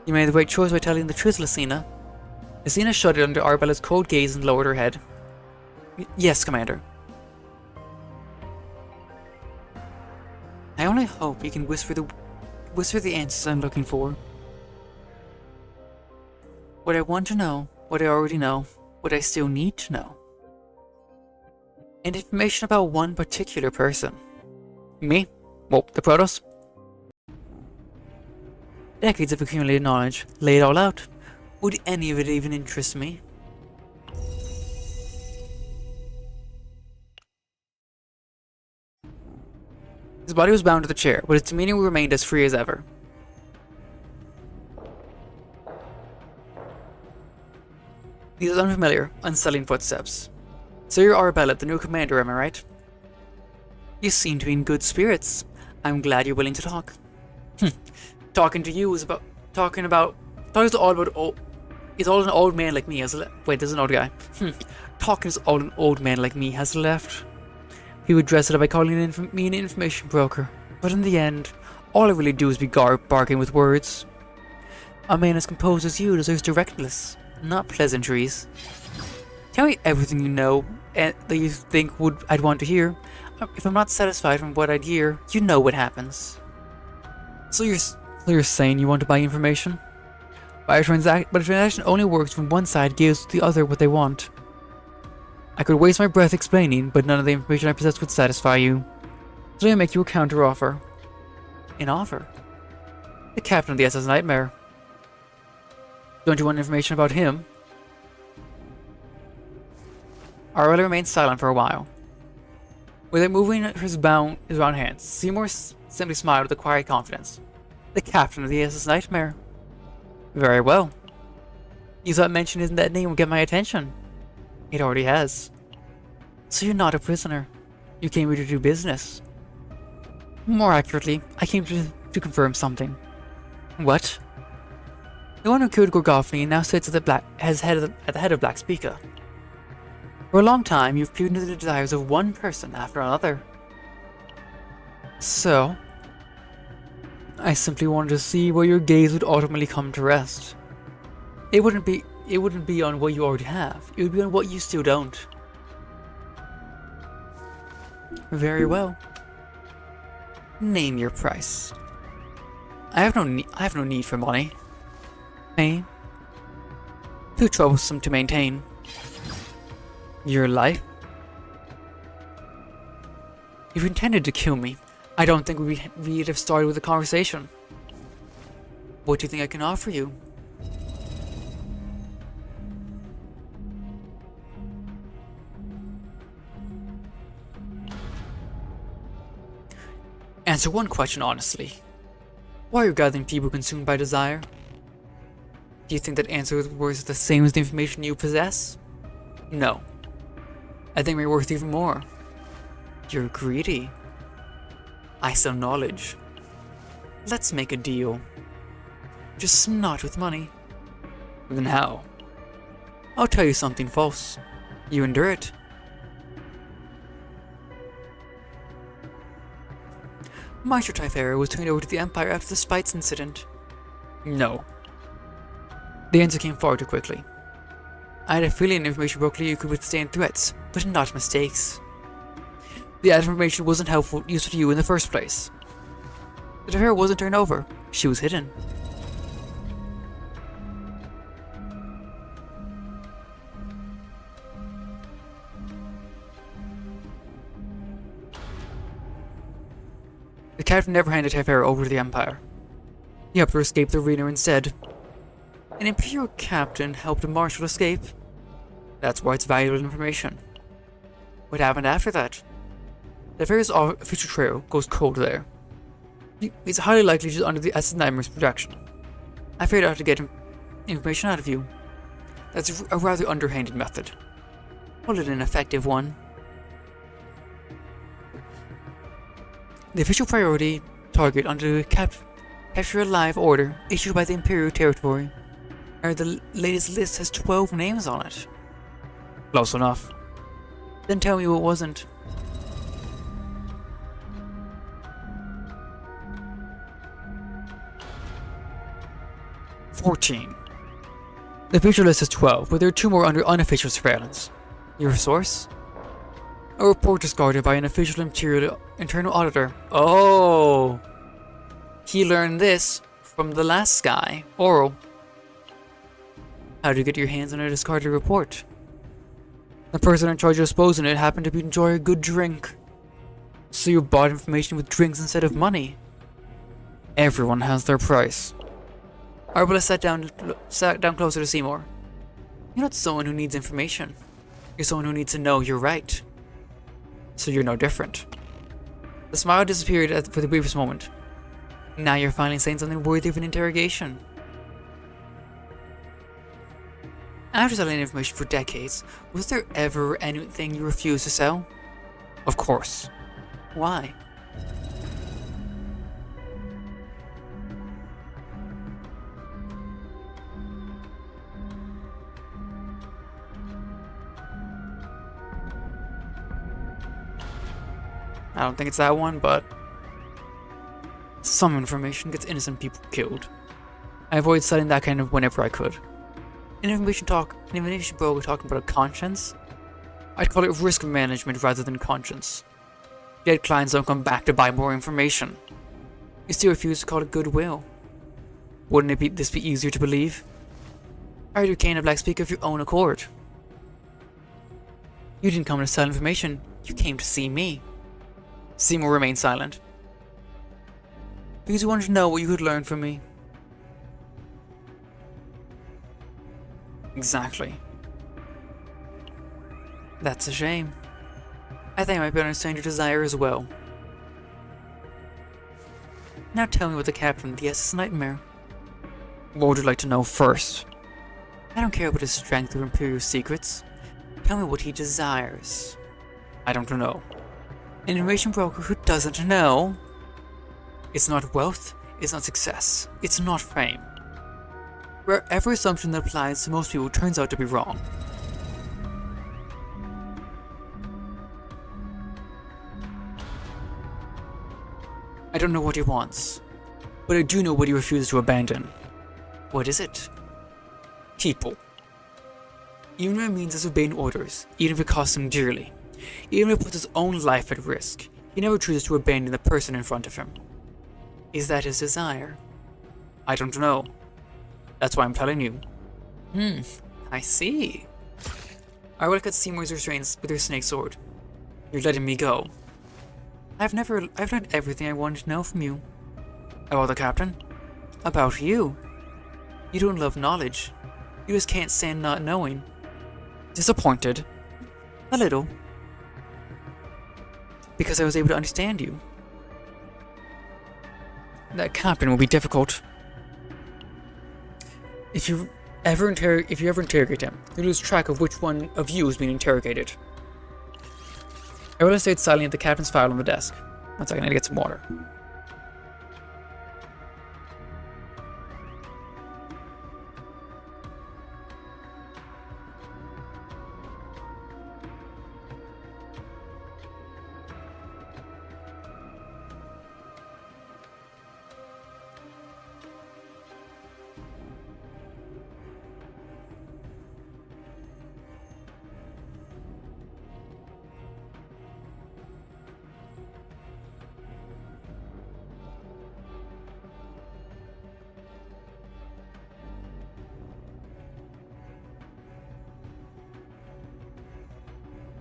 you made the right choice by telling the truth, Lucina. Lucina shuddered under Arabella's cold gaze and lowered her head. Yes, Commander. I only hope you can whisper the answers I'm looking for. What I want to know, what I already know, what I still need to know. And information about one particular person. Me? Well, the Protoss? Decades of accumulated knowledge. Lay it all out. Would any of it even interest me? His body was bound to the chair, but his demeanor remained as free as ever. These unfamiliar, unsettling footsteps. So you're Arabella, the new commander, am I right? You seem to be in good spirits. I'm glad you're willing to talk. Talking to you is about... Talking about... Thought it was all about... It's all an old man like me has left. Wait, there's an old guy. Talking is all an old man like me has left. He would dress it up by calling me an information broker. But in the end, all I really do is be bargaining with words. A man as composed as you deserves directness, not pleasantries. Tell me everything you know and that you think I'd want to hear. If I'm not satisfied from what I'd hear, you know what happens. So you're saying you want to buy information? But a transaction only works when one side gives the other what they want. I could waste my breath explaining, but none of the information I possess would satisfy you. So I make you a counter-offer. An offer? The captain of the SS Nightmare. Don't you want information about him? Arabella remained silent for a while. Without moving his round hands, Seymour simply smiled with a quiet confidence. The captain of the SS Nightmare. Very well. You thought mentioning that name would get my attention. It already has. So you're not a prisoner. You came here to do business. More accurately, I came to confirm something. What? The one who killed Gorgophny now sits at the head of Black Speaker. For a long time, you've peered into the desires of one person after another. So, I simply wanted to see where your gaze would ultimately come to rest. It wouldn't be on what you already have. It would be on what you still don't. Very well. Name your price. I have no need for money. Fame. Too troublesome to maintain. Your life? If you intended to kill me, I don't think we'd have started with a conversation. What do you think I can offer you? Answer one question honestly. Why are you gathering people consumed by desire? Do you think that answer was the same as the information you possess? No. I think we're worth even more. You're greedy. I sell knowledge. Let's make a deal. Just not with money. Then how? I'll tell you something false. You endure it. Maestro Typhera was turned over to the Empire after the Spites incident. No. The answer came far too quickly. I had a feeling information broker you could withstand threats, but not mistakes. The information wasn't useful to you in the first place. The Typhera wasn't turned over, she was hidden. The captain never handed Typhera over to the Empire. He helped her escape the arena instead. An Imperial captain helped a marshal escape. That's why it's valuable information. What happened after that? The various official trail goes cold there. It's highly likely she's under the Acid Nightmare's protection. I figured out how to get information out of you. That's a rather underhanded method. Call it an effective one. The official priority target under the Capture Alive order issued by the Imperial Territory. The latest list has 12 names on it. Close enough. Then tell me what wasn't. "14. The official list is 12, but there are 2 more under unofficial surveillance. Your source? A report discarded by an official internal auditor. Oh! He learned this from the last guy, Oral. How did you get your hands on a discarded report? The person in charge of disposing it happened to enjoy a good drink. So you bought information with drinks instead of money. Everyone has their price. Arabella sat down closer to Seymour. You're not someone who needs information. You're someone who needs to know you're right. So you're no different. The smile disappeared for the briefest moment. Now you're finally saying something worthy of an interrogation. After selling information for decades, was there ever anything you refused to sell? Of course. Why? I don't think it's that one, but some information gets innocent people killed. I avoid selling that kind of whenever I could. An information bro talking about a conscience? I'd call it risk management rather than conscience. Dead clients don't come back to buy more information. You still refuse to call it goodwill. Wouldn't this be easier to believe? Or you became a black speaker of your own accord? You didn't come to sell information, you came to see me. Seymour remained silent. Because you wanted to know what you could learn from me. Exactly. That's a shame. I think I might better understand your desire as well. Now tell me what the captain of the SS Nightmare. What would you like to know first? I don't care about his strength or Imperial secrets. Tell me what he desires. I don't know. An information broker who doesn't know. It's not wealth, it's not success, it's not fame. Wherever assumption that applies to most people turns out to be wrong. I don't know what he wants, but I do know what he refuses to abandon. What is it? People. Even if it means disobeying orders, even if it costs him dearly, even if it puts his own life at risk, he never chooses to abandon the person in front of him. Is that his desire? I don't know. That's why I'm telling you. I see. I will cut Seymour's restraints with her snake sword. You're letting me go. I've learned everything I wanted to know from you. About the captain? About you. You don't love knowledge. You just can't stand not knowing. Disappointed? A little. Because I was able to understand you. That captain will be difficult. If you ever interrogate him, you lose track of which one of you is being interrogated. Arabella stayed silently at the captain's file on the desk. 1 second, I need to get some water.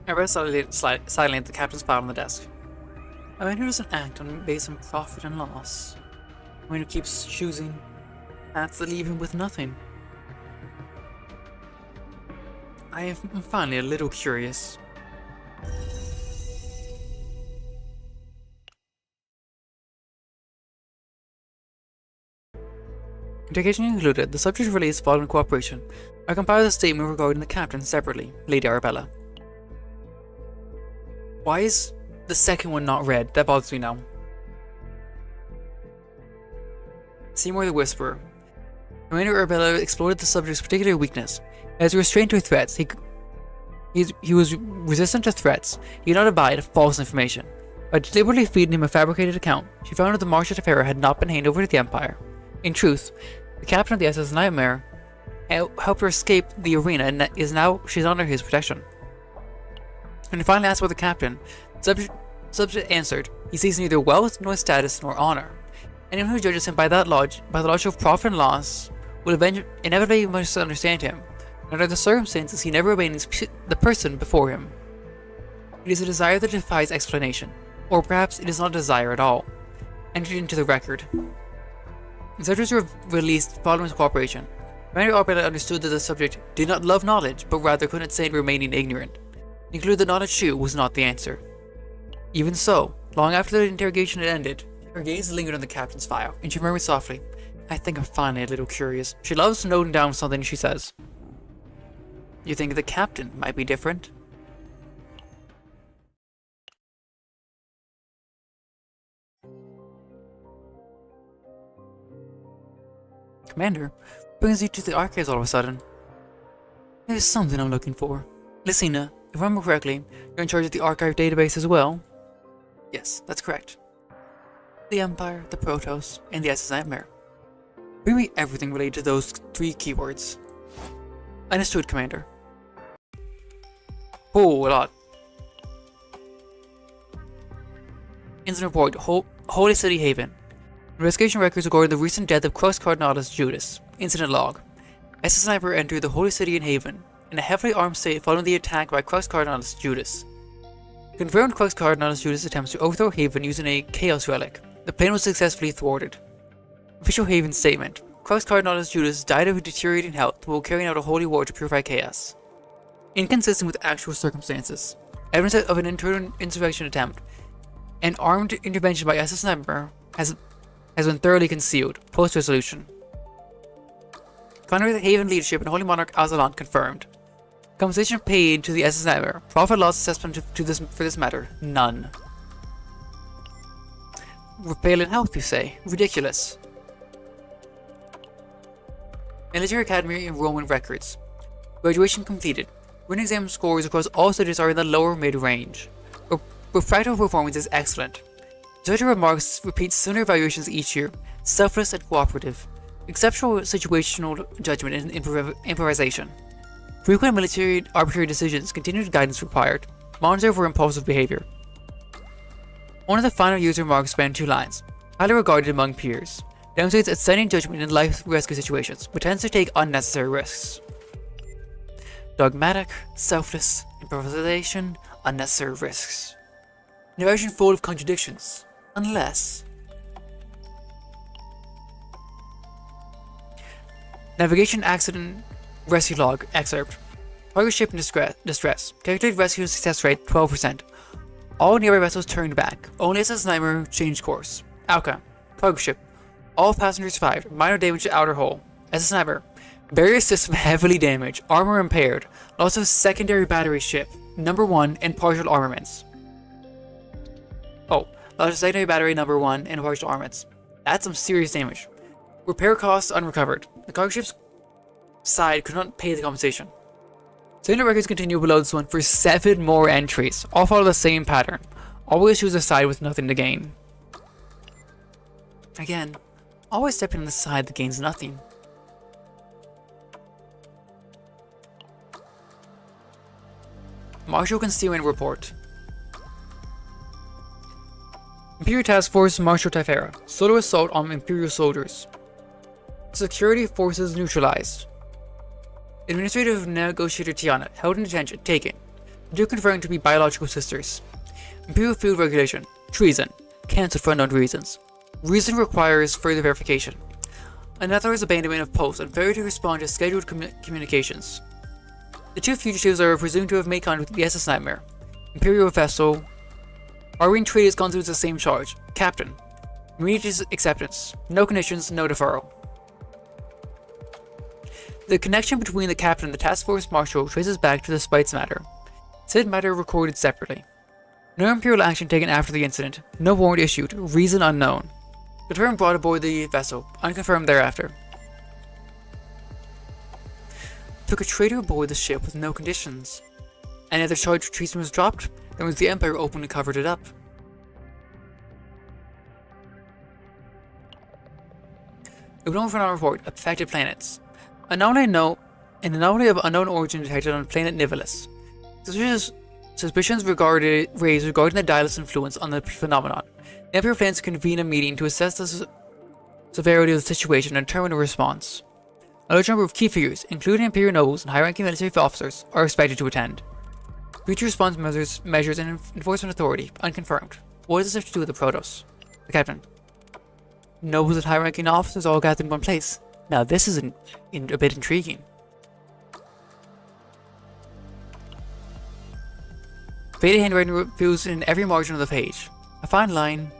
Arabella silently at the captain's file on the desk. A man who doesn't act based on profit and loss. A man who keeps choosing paths that leave him with nothing. I am finally a little curious. Interrogation concluded, the subject released following cooperation. I compiled a statement regarding the captain separately, Lady Arabella. Why is the second one not read? That bothers me now. Seymour the Whisperer. Commander Arabella explored the subject's particular weakness. As a restraint to threats, he was resistant to threats. He did not abide false information. By deliberately feeding him a fabricated account, she found that the Marshal Tefera had not been handed over to the Empire. In truth, the captain of the SS Nightmare helped her escape the arena and she's under his protection. When he finally asked about the captain, the subject answered, he sees neither wealth nor status nor honor. Anyone who judges him by the logic of profit and loss will inevitably misunderstand him. Under the circumstances, he never obeys the person before him. It is a desire that defies explanation, or perhaps it is not a desire at all. Entered into the record. The subjects were released following his cooperation. Commander Arabella understood that the subject did not love knowledge, but rather couldn't stand remaining ignorant. He concluded that knowledge too was not the answer. Even so, long after the interrogation had ended, her gaze lingered on the captain's file, and she murmured softly, I think I'm finally a little curious. She loves noting down something she says. You think the captain might be different? Commander, brings you to the archives all of a sudden. There's something I'm looking for. Lucina, if I remember correctly, you're in charge of the archive database as well? Yes, that's correct. The Empire, the Protoss, and the SS Nightmare. Bring me everything related to those 3 keywords. Understood, Commander. Oh, a lot. Incident report, Holy City Haven. Investigation records regarding the recent death of Crux Cardinalis Judas. Incident log. SS Sniper entered the Holy City in Haven in a heavily armed state following the attack by Crux Cardinalis Judas. Confirmed Crux Cardinalis Judas attempts to overthrow Haven using a Chaos Relic. The plan was successfully thwarted. Official Haven statement. Crux Cardinalis Judas died of deteriorating health while carrying out a holy war to purify chaos. Inconsistent with actual circumstances. Evidence of an internal insurrection attempt. An armed intervention by SS Sniper has been thoroughly concealed. Post-resolution. Contact with Haven leadership and Holy Monarch Azalan confirmed. Compensation paid to the SS Nightmare. Profit loss assessment for this matter. None. We're pale in health, you say? Ridiculous. Military Academy enrollment records. Graduation completed. Written exam scores across all subjects are in the lower mid-range. Practical performance is excellent. Judge remarks repeats similar evaluations each year. Selfless and cooperative. Exceptional situational judgment and improvisation. Frequent military arbitrary decisions, continued guidance required. Monitor for impulsive behavior. One of the final user remarks spanned 2 lines. Highly regarded among peers. Demonstrates outstanding judgment in life rescue situations, but tends to take unnecessary risks. Dogmatic, selfless, improvisation, unnecessary risks. Narration full of contradictions. Unless... Navigation accident rescue log excerpt. Cargo ship in distress. Calculated rescue success rate 12%. All nearby vessels turned back. Only SS Nightmare changed course. Outcome. Cargo ship. All passengers survived. Minor damage to outer hull. SS Nightmare. Barrier system heavily damaged. Armor impaired. Loss of secondary battery ship. Number 1 and partial armaments. Oh, loss of secondary battery number 1 and partial armaments. That's some serious damage. Repair costs unrecovered. The cargo ship's side could not pay the compensation. Similar records continue below this one for 7 more entries. All follow the same pattern. Always choose a side with nothing to gain. Again, always stepping on the side that gains nothing. Marshal Concealment Report. Imperial Task Force Marshal Tefera. Solo assault on Imperial soldiers. Security forces neutralized. Administrative negotiator Tiana held in detention, taken. The two confirmed to be biological sisters. Imperial field regulation. Treason. Cancelled for unknown reasons. Reason requires further verification. Unauthorized abandonment of post and failure to respond to scheduled communications. The 2 fugitives are presumed to have made contact with the SS Nightmare. Imperial vessel. Arwing trade is constitutes the same charge. Captain. Immediate acceptance. No conditions, no deferral. The connection between the captain and the task force marshal traces back to the Spites matter. Said matter recorded separately. No Imperial action taken after the incident. No warrant issued. Reason unknown. Confirmed brought aboard the vessel. Unconfirmed thereafter. Took a traitor aboard the ship with no conditions. Any other charge for treason was dropped, then was the Empire openly covered it up. It went over from our report, affected planets. An anomaly of unknown origin detected on planet Nivalis. Suspicions raised regarding the Daedalus influence on the phenomenon. The Emperor plans to convene a meeting to assess the severity of the situation and determine a response. A large number of key figures, including Imperial nobles and high-ranking military officers, are expected to attend. Future response measures and enforcement authority, unconfirmed. What does this have to do with the Protoss? The Captain. Nobles and high-ranking officers all gathered in one place. Now this is a bit intriguing. Faded handwriting reveals in every margin of the page. A fine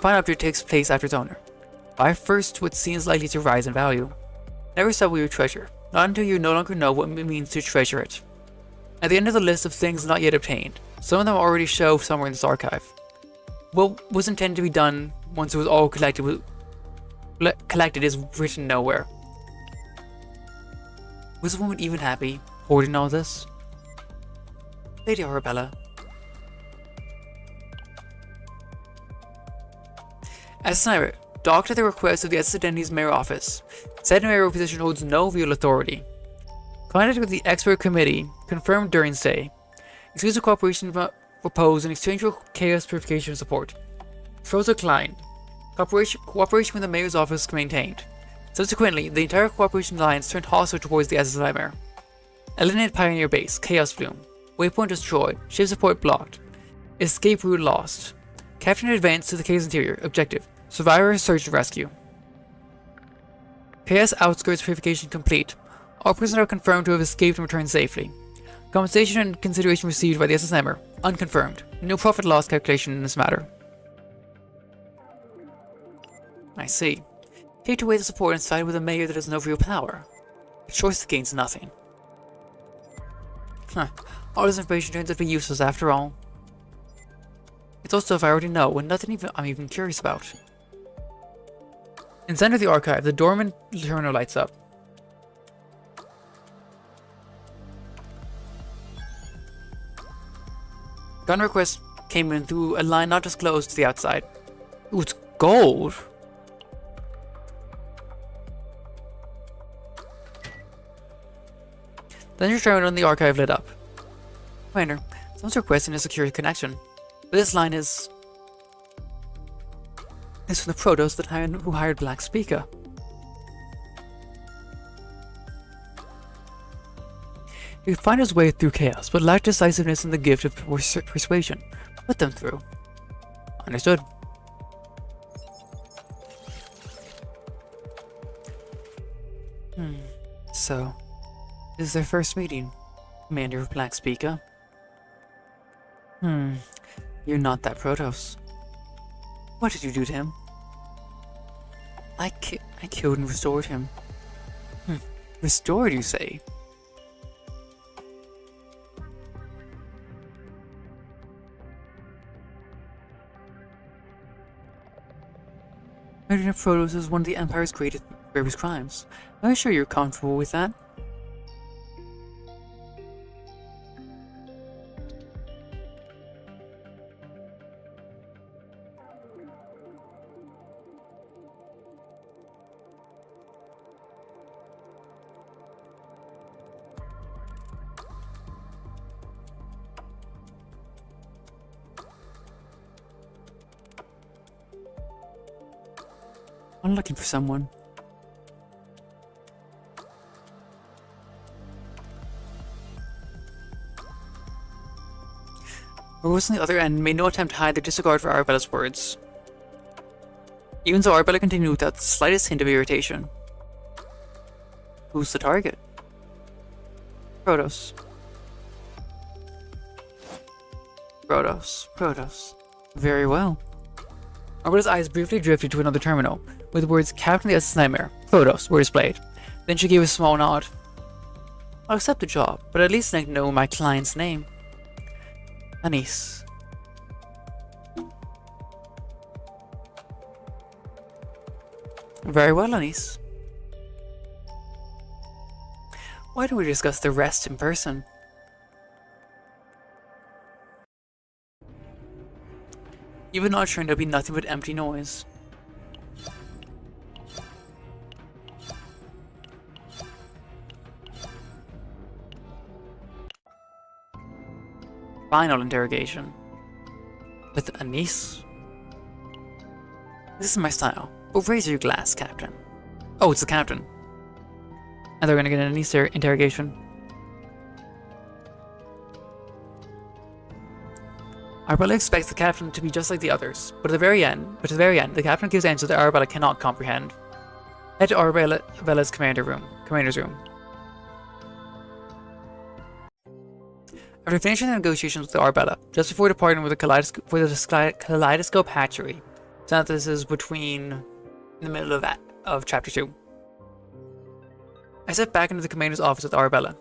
object takes place after its owner. Buy first what seems likely to rise in value. Never sell your treasure, not until you no longer know what it means to treasure it. At the end of the list of things not yet obtained, some of them are already shelved somewhere in this archive. What was intended to be done once it was all collected is written nowhere. Was the woman even happy, hoarding all this? Lady Arabella. As a sniper, docked at the request of the SS Identity's mayor office, said mayoral position holds no real authority. Contact with the expert committee confirmed during stay. Exclusive cooperation proposed in exchange for chaos purification support. Pros declined. Cooperation with the mayor's office maintained. Subsequently, the entire cooperation alliance turned hostile towards the SS Nightmare. Eliminated Pioneer Base, Chaos Bloom. Waypoint destroyed, ship support blocked. Escape route lost. Captain advanced to the cave's interior. Objective: Survivor search and rescue. Chaos outskirts purification complete. All personnel confirmed to have escaped and returned safely. Compensation and consideration received by the SS Nightmare unconfirmed. No profit loss calculation in this matter. I see. Take away the support and side with a mayor that has no real power. The choice gains nothing. All this information turns out to be useless after all. It's all stuff I already know, and nothing I'm even curious about. In the center of the archive, the dormant terminal lights up. Gun request came in through a line not disclosed to the outside. Ooh, it's gold! The entry terminal in the archive lit up. Commander, someone's requesting a secure connection. But this line is from the Protoss who hired Black Speaker. He could find his way through chaos, but lacked decisiveness and the gift of persuasion. Put them through. Understood. So, this is their first meeting, Commander of Black Speaker. You're not that Protoss. What did you do to him? I killed and restored him. Restored, you say? Murdering a Protoss is one of the Empire's greatest crimes. Are you sure you're comfortable with that? I'm looking for someone. Rose on the other end made no attempt to hide their disregard for Arabella's words. Even so, Arabella continued without the slightest hint of irritation. Who's the target? Protoss. Protoss. Very well. Arabella's eyes briefly drifted to another terminal, where the words Captain of the SS Nightmare, Protoss, were displayed. Then she gave a small nod. I'll accept the job, but at least I know my client's name. Anise. Very well, Anise. Why don't we discuss the rest in person? Even not sure there'll be nothing but empty noise. Final interrogation. With Anise? This is my style. But raise your glass, Captain. Oh, it's the Captain. And they're gonna get an Anise interrogation. Arabella expects the Captain to be just like the others, but at the very end, the Captain gives answers that Arabella cannot comprehend. Head to Arabella's commander's room. After finishing the negotiations with Arabella, just before departing with the Kaleidoscope Hatchery, so that this is between the middle of Chapter 2. I stepped back into the commander's office with Arabella.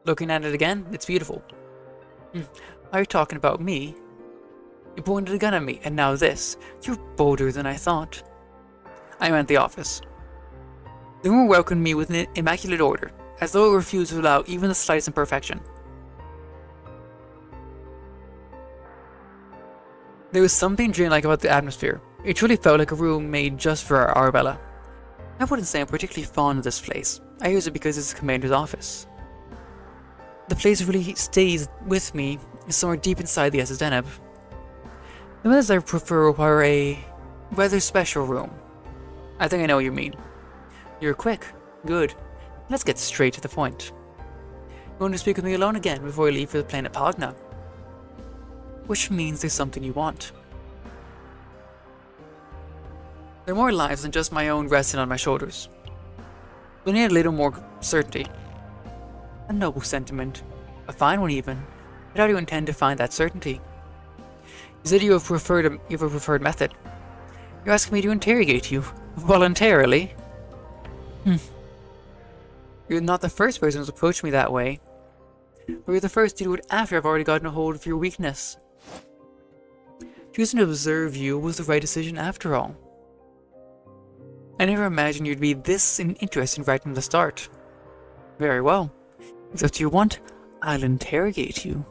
Looking at it again, it's beautiful. Are you talking about me? You pointed a gun at me, and now this. You're bolder than I thought. I meant the office. The room welcomed me with an immaculate order, as though it refused to allow even the slightest imperfection. There was something dreamlike about the atmosphere. It truly felt like a room made just for Arabella. I wouldn't say I'm particularly fond of this place. I use it because it's the commander's office. The place really stays with me somewhere deep inside the SS Deneb. The methods I prefer require a rather special room. I think I know what you mean. You're quick. Good. Let's get straight to the point. You want to speak with me alone again before I leave for the planet Pagna? Which means there's something you want. There are more lives than just my own resting on my shoulders. We need a little more certainty. A noble sentiment. A fine one even. But how do you intend to find that certainty? You said you have a preferred method. You're asking me to interrogate you. Voluntarily? You're not the first person who's approached me that way. But you're the first to do it after I've already gotten a hold of your weakness. Choosing to observe you was the right decision after all. I never imagined you'd be this interested right from the start. Very well. If that's what you want, I'll interrogate you.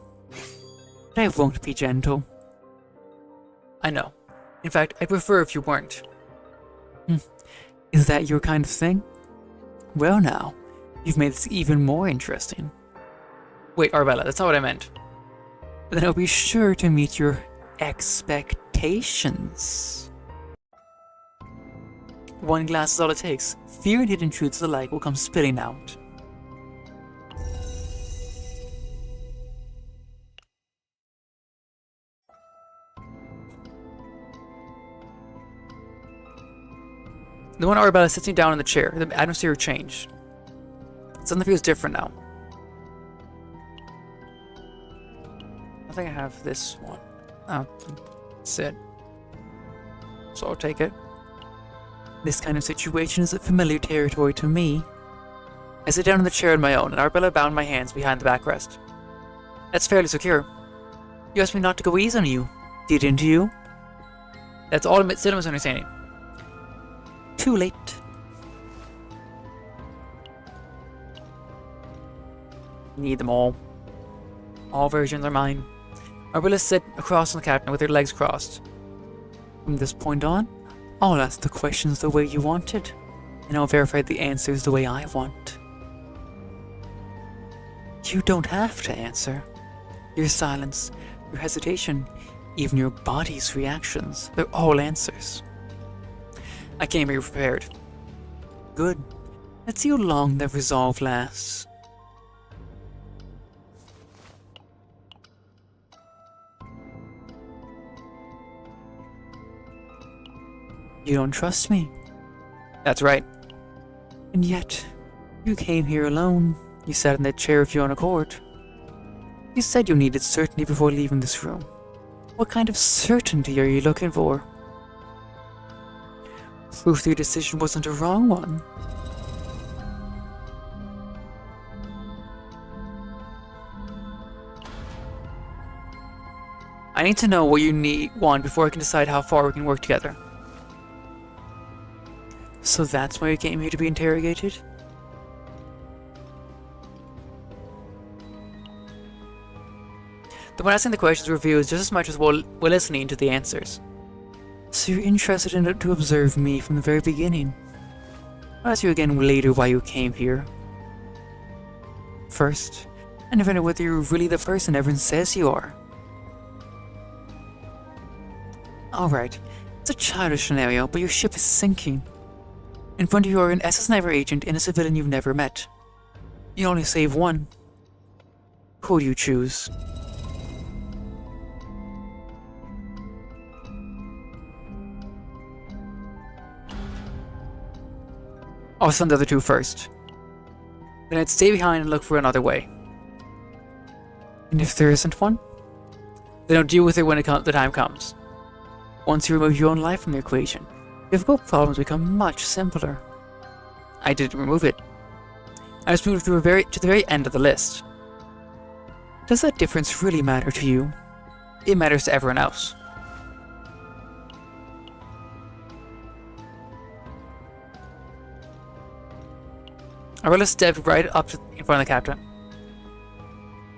But I won't be gentle. I know. In fact, I'd prefer if you weren't. Is that your kind of thing? Well now, you've made this even more interesting. Wait, Arabella, that's not what I meant. Then I'll be sure to meet your expectations. One glass is all it takes. Fear and hidden truths alike will come spilling out. The one Arabella sits me down in the chair, the atmosphere changed. Something feels different now. I think I have this one. Oh, that's it. So I'll take it. This kind of situation is a familiar territory to me. I sit down in the chair on my own, and Arabella bound my hands behind the backrest. That's fairly secure. You asked me not to go easy on you, didn't you? That's all still a misunderstanding. Too late. Need them all. All versions are mine. Arabella sat across from the captain with her legs crossed. From this point on, I'll ask the questions the way you wanted, and I'll verify the answers the way I want. You don't have to answer. Your silence, your hesitation, even your body's reactions, they're all answers. I came here prepared. Good. Let's see how long that resolve lasts. You don't trust me? That's right. And yet, you came here alone. You sat in that chair of your own accord. You said you needed certainty before leaving this room. What kind of certainty are you looking for? Proof your decision wasn't a wrong one. I need to know what you want before I can decide how far we can work together. So that's why you came here to be interrogated? The one asking the questions reveals just as much as we're listening to the answers. So you're interested in it to observe me from the very beginning. I'll ask you again later why you came here. First, I never know whether you're really the person everyone says you are. Alright, it's a childish scenario, but your ship is sinking. In front of you are an SS9 agent and a civilian you've never met. You only save one. Who do you choose? I'll send the other two first. Then I'd stay behind and look for another way. And if there isn't one, then I'll deal with it when the time comes. Once you remove your own life from the equation, difficult problems become much simpler. I didn't remove it. I just moved to the very end of the list. Does that difference really matter to you? It matters to everyone else. Arabella stepped right up in front of the captain.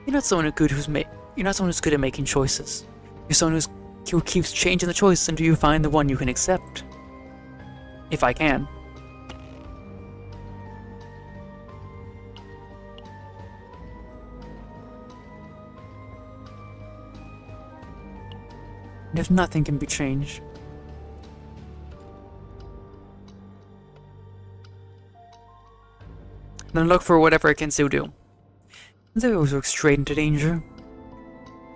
You're not someone who's good at making choices. You're someone who keeps changing the choice until you find the one you can accept. If I can. And if nothing can be changed, then look for whatever I can still do. And they always look straight into danger.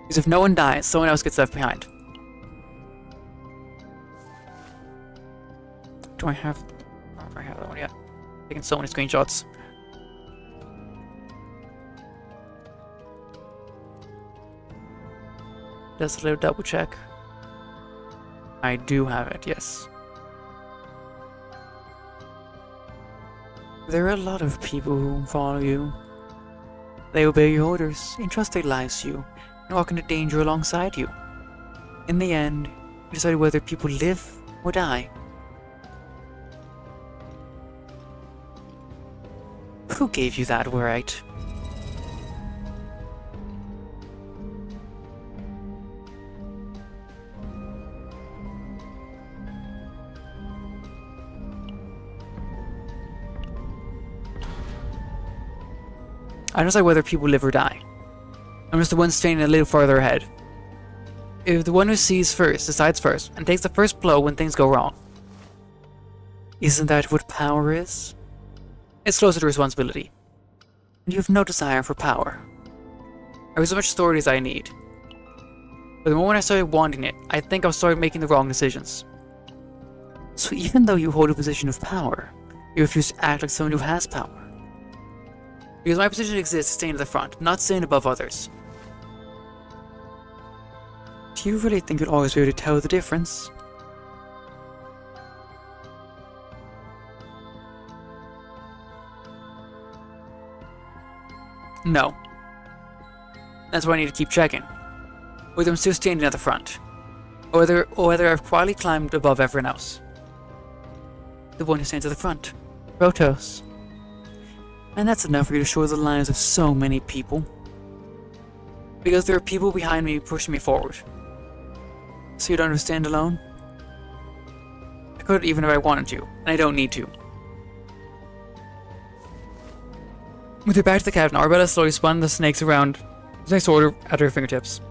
Because if no one dies, someone else gets left behind. Do I have... I don't have that one yet. Taking so many screenshots. Just a little double check. I do have it, yes. There are a lot of people who follow you. They obey your orders, entrust their lives to you, and walk into danger alongside you. In the end, you decide whether people live or die. Who gave you that right? I don't decide whether people live or die. I'm just the one standing a little farther ahead. If the one who sees first decides first and takes the first blow when things go wrong. Isn't that what power is? It's closer to responsibility. And you have no desire for power. I have as much authority as I need. But the moment I started wanting it, I think I've started making the wrong decisions. So even though you hold a position of power, you refuse to act like someone who has power. Because my position exists to stay in the front, not staying above others. Do you really think you'll always be able to tell the difference? No. That's why I need to keep checking. Whether I'm still standing at the front. Or whether I've quietly climbed above everyone else. The one who stands at the front. Protos. And that's enough for you to shore the lives of so many people. Because there are people behind me pushing me forward. So you don't stand alone? I could even if I wanted to, and I don't need to. With her back to the captain, Arabella slowly spun the snakes around the next order at her fingertips.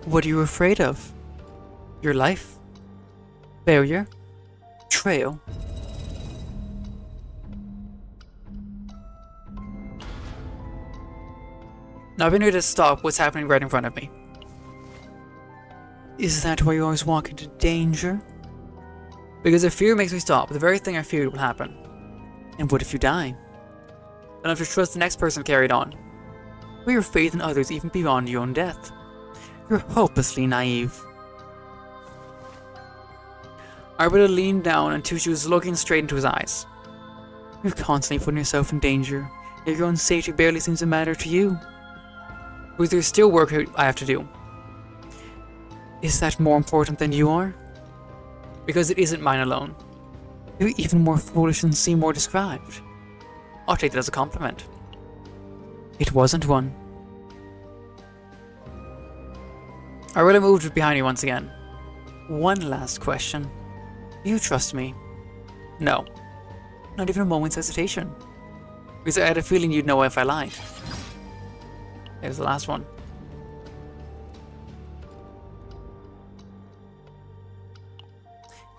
What are you afraid of? Your life? Failure? Betrayal? Now I've been here to stop what's happening right in front of me. Is that why you always walk into danger? Because if fear makes me stop, the very thing I feared will happen. And what if you die? Then I have to trust the next person carried on. Or your faith in others even beyond your own death. You're hopelessly naive. Arabella leaned down until she was looking straight into his eyes. You're constantly putting yourself in danger, yet your own safety barely seems to matter to you. Because there's still work I have to do. Is that more important than you are? Because it isn't mine alone. You're even more foolish than Seymour described. I'll take that as a compliment. It wasn't one. Arabella moved behind me once again. One last question. Do you trust me? No. Not even a moment's hesitation. Because I had a feeling you'd know if I lied. There's the last one.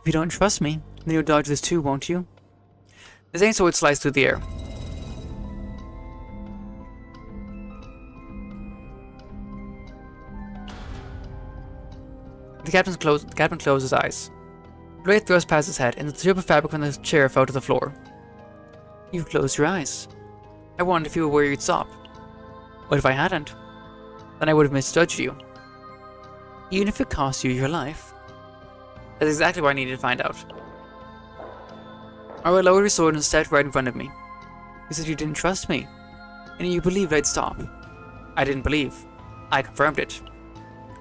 If you don't trust me, then you'll dodge this too, won't you? The same sword sliced through the air. The captain closed his eyes. The blade thrust past his head, and the strip of fabric from the chair fell to the floor. You've closed your eyes. I wanted to feel where you'd stop. What if I hadn't? Then I would have misjudged you. Even if it cost you your life. That's exactly what I needed to find out. I lowered her sword and stepped right in front of me. You said you didn't trust me, and you believed I'd stop. I didn't believe. I confirmed it.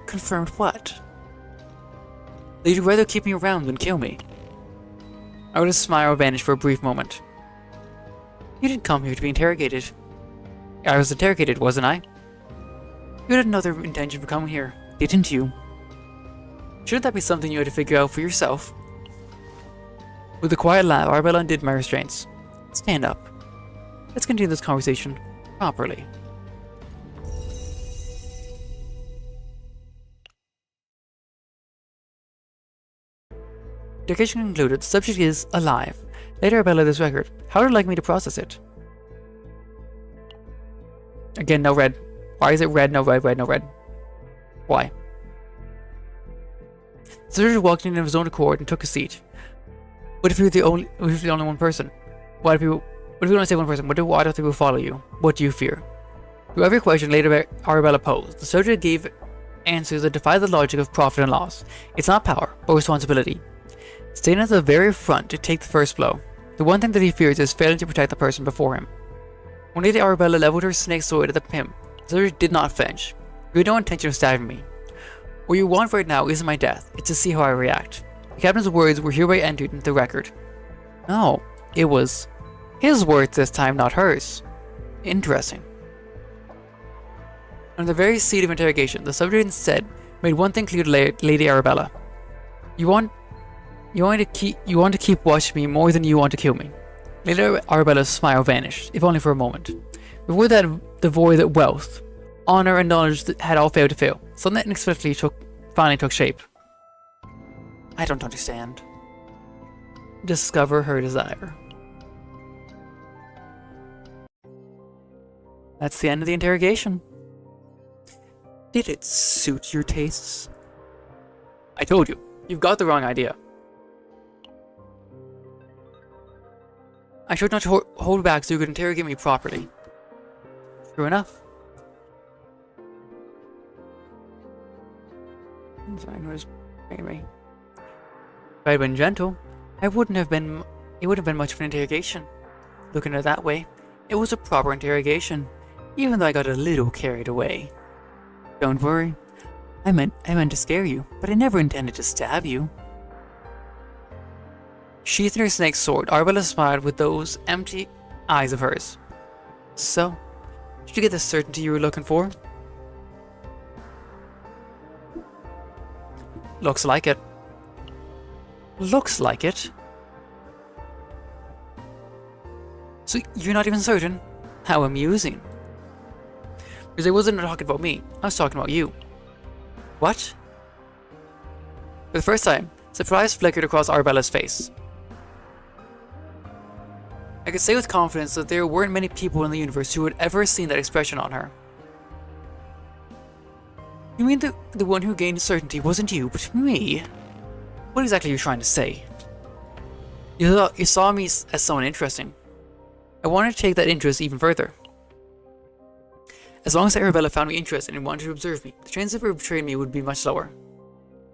Confirmed what? That you'd rather keep me around than kill me. Arabella smile vanished for a brief moment. You didn't come here to be interrogated. I was interrogated, wasn't I? You had another intention for coming here, didn't you? Shouldn't that be something you had to figure out for yourself? With a quiet laugh, Arabella undid my restraints. Stand up. Let's continue this conversation properly. Interrogation concluded. The subject is alive. Later, Arabella this record. How would you like me to process it? Again, no red. Why is it red, no red, red, no red? Why? The surgeon walked in of his own accord and took a seat. What if you're the only one person? What if you only say one person? What do other people follow you? What do you fear? To every question later Arabella posed, the surgeon gave answers that defy the logic of profit and loss. It's not power, but responsibility. Staying at the very front to take the first blow. The one thing that he fears is failing to protect the person before him. When Lady Arabella leveled her snake sword at the pimp, the surgeon did not flinch. You had no intention of stabbing me. What you want right now isn't my death, it's to see how I react. The captain's words were hereby entered into the record. No, it was his words this time, not hers. Interesting. On the very seat of interrogation, the subject instead made one thing clear to Lady Arabella. You want to keep watching me more than you want to kill me. Lady Arabella's smile vanished, if only for a moment. Before that, the void that wealth, honor, and knowledge had all failed to fill. Something unexpectedly finally took shape. I don't understand. Discover her desire. That's the end of the interrogation. Did it suit your tastes? I told you, you've got the wrong idea. I showed not to hold back so you could interrogate me properly. True enough. I'm sorry, no, just me. If I'd been gentle, it wouldn't have been much of an interrogation. Looking at it that way, it was a proper interrogation, even though I got a little carried away. Don't worry, I meant to scare you, but I never intended to stab you. Sheathing her snake's sword, Arabella smiled with those empty eyes of hers. So, did you get the certainty you were looking for? Looks like it. Looks like it? So you're not even certain? How amusing. Because I wasn't talking about me, I was talking about you. What? For the first time, surprise flickered across Arabella's face. I could say with confidence that there weren't many people in the universe who had ever seen that expression on her. You mean the one who gained certainty wasn't you, but me? What exactly are you trying to say? You saw me as someone interesting. I wanted to take that interest even further. As long as Arabella found me interested and wanted to observe me, the chance of her betraying me would be much lower.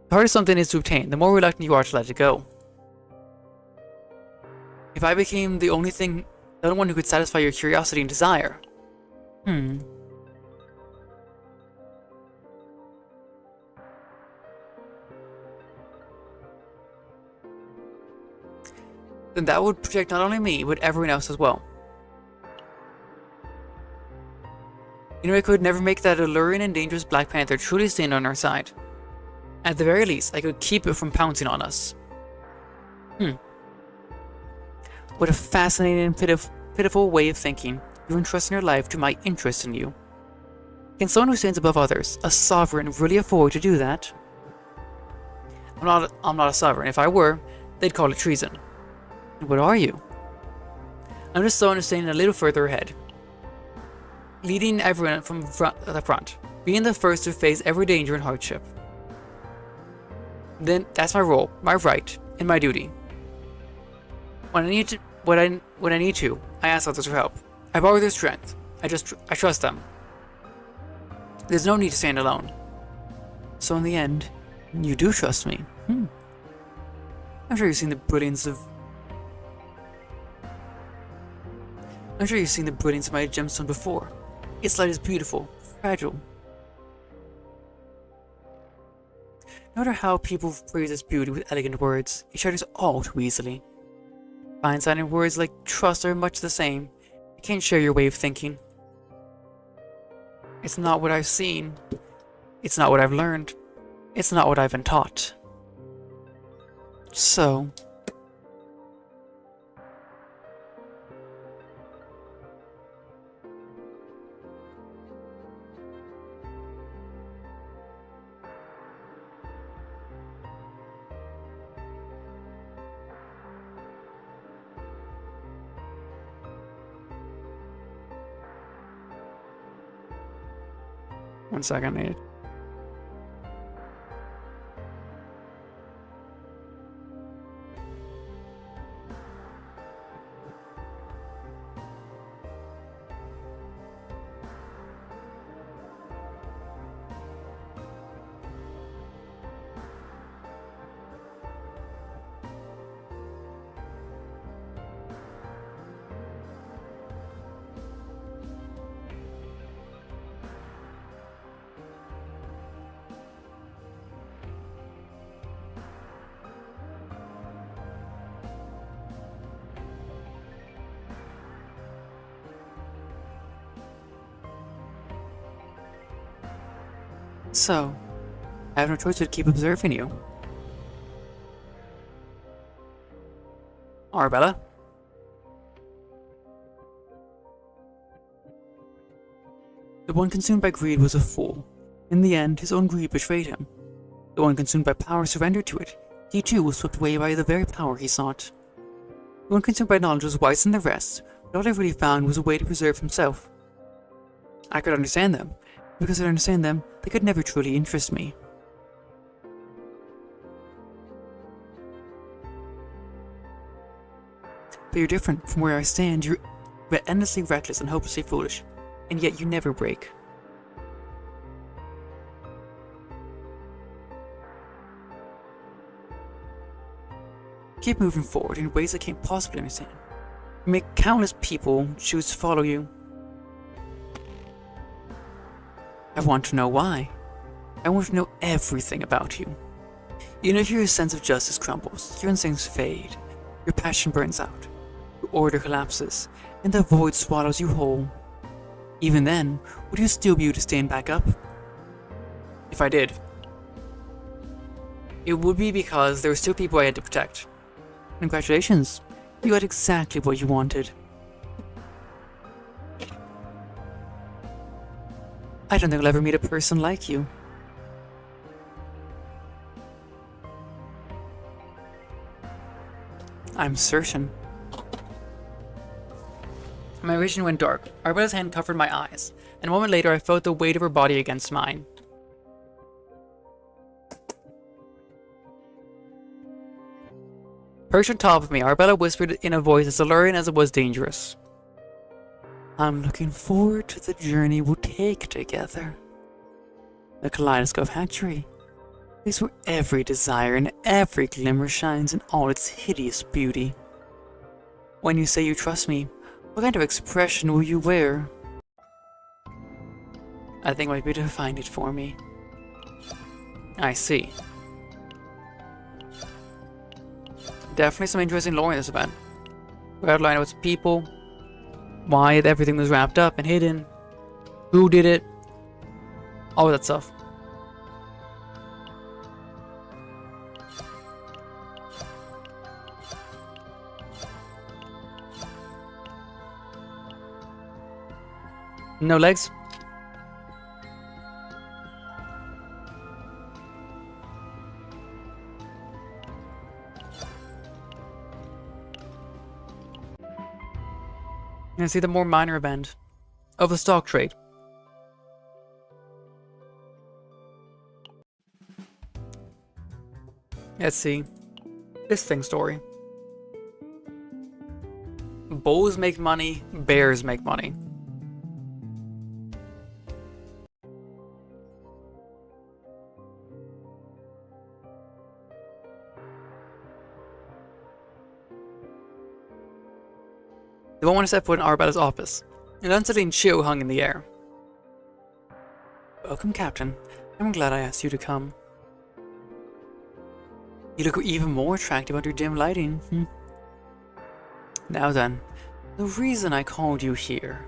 The harder something is to obtain, the more reluctant you are to let it go. If I became the only one who could satisfy your curiosity and desire. then that would protect not only me, but everyone else as well. You know, I could never make that alluring and dangerous Black Panther truly stand on our side. At the very least, I could keep it from pouncing on us. What a fascinating and pitiful way of thinking. You entrusting your life to my interest in you. Can someone who stands above others, a sovereign, really afford to do that? I'm not a sovereign. If I were, they'd call it treason. And what are you? I'm just someone who's standing a little further ahead, leading everyone from the front, being the first to face every danger and hardship. Then that's my role, my right, and my duty. When I need to, I ask others for help. I borrow their strength. I trust them. There's no need to stand alone. So in the end, you do trust me. I'm sure you've seen the brilliance of my gemstone before. Its light is beautiful, fragile. No matter how people praise its beauty with elegant words, it shatters all too easily. Fine-sounding words like trust are much the same. You can't share your way of thinking. It's not what I've seen. It's not what I've learned. It's not what I've been taught. So... One second, Nate. So, I have no choice but to keep observing you. Arabella? The one consumed by greed was a fool. In the end, his own greed betrayed him. The one consumed by power surrendered to it. He too was swept away by the very power he sought. The one consumed by knowledge was wiser than the rest, but all he really found was a way to preserve himself. I could understand them. Because I understand them, they could never truly interest me. But you're different from where I stand. You're endlessly reckless and hopelessly foolish, and yet you never break. Keep moving forward in ways I can't possibly understand. You make countless people choose to follow you. I want to know why. I want to know everything about you. Even if your sense of justice crumbles, your instincts fade, your passion burns out, your order collapses, and the void swallows you whole. Even then, would you still be able to stand back up? If I did, it would be because there were still people I had to protect. Congratulations, you got exactly what you wanted. I don't think I'll ever meet a person like you. I'm certain. My vision went dark. Arabella's hand covered my eyes, and a moment later I felt the weight of her body against mine. Perched on top of me, Arabella whispered in a voice as alluring as it was dangerous. I'm looking forward to the journey we'll take together. The Kaleidoscope Hatchery is where every desire and every glimmer shines in all its hideous beauty. When you say you trust me, what kind of expression will you wear? I think it might be to find it for me. I see. Definitely some interesting lore in this event. We outline what's people, why everything was wrapped up and hidden, who did it, all that stuff. No legs? And see the more minor event of the stock trade. Let's see. This thing story. Bulls make money, bears make money. The moment I stepped foot in Arabella's office, an unsettling chill hung in the air. Welcome, Captain. I'm glad I asked you to come. You look even more attractive under dim lighting. Now then, the reason I called you here.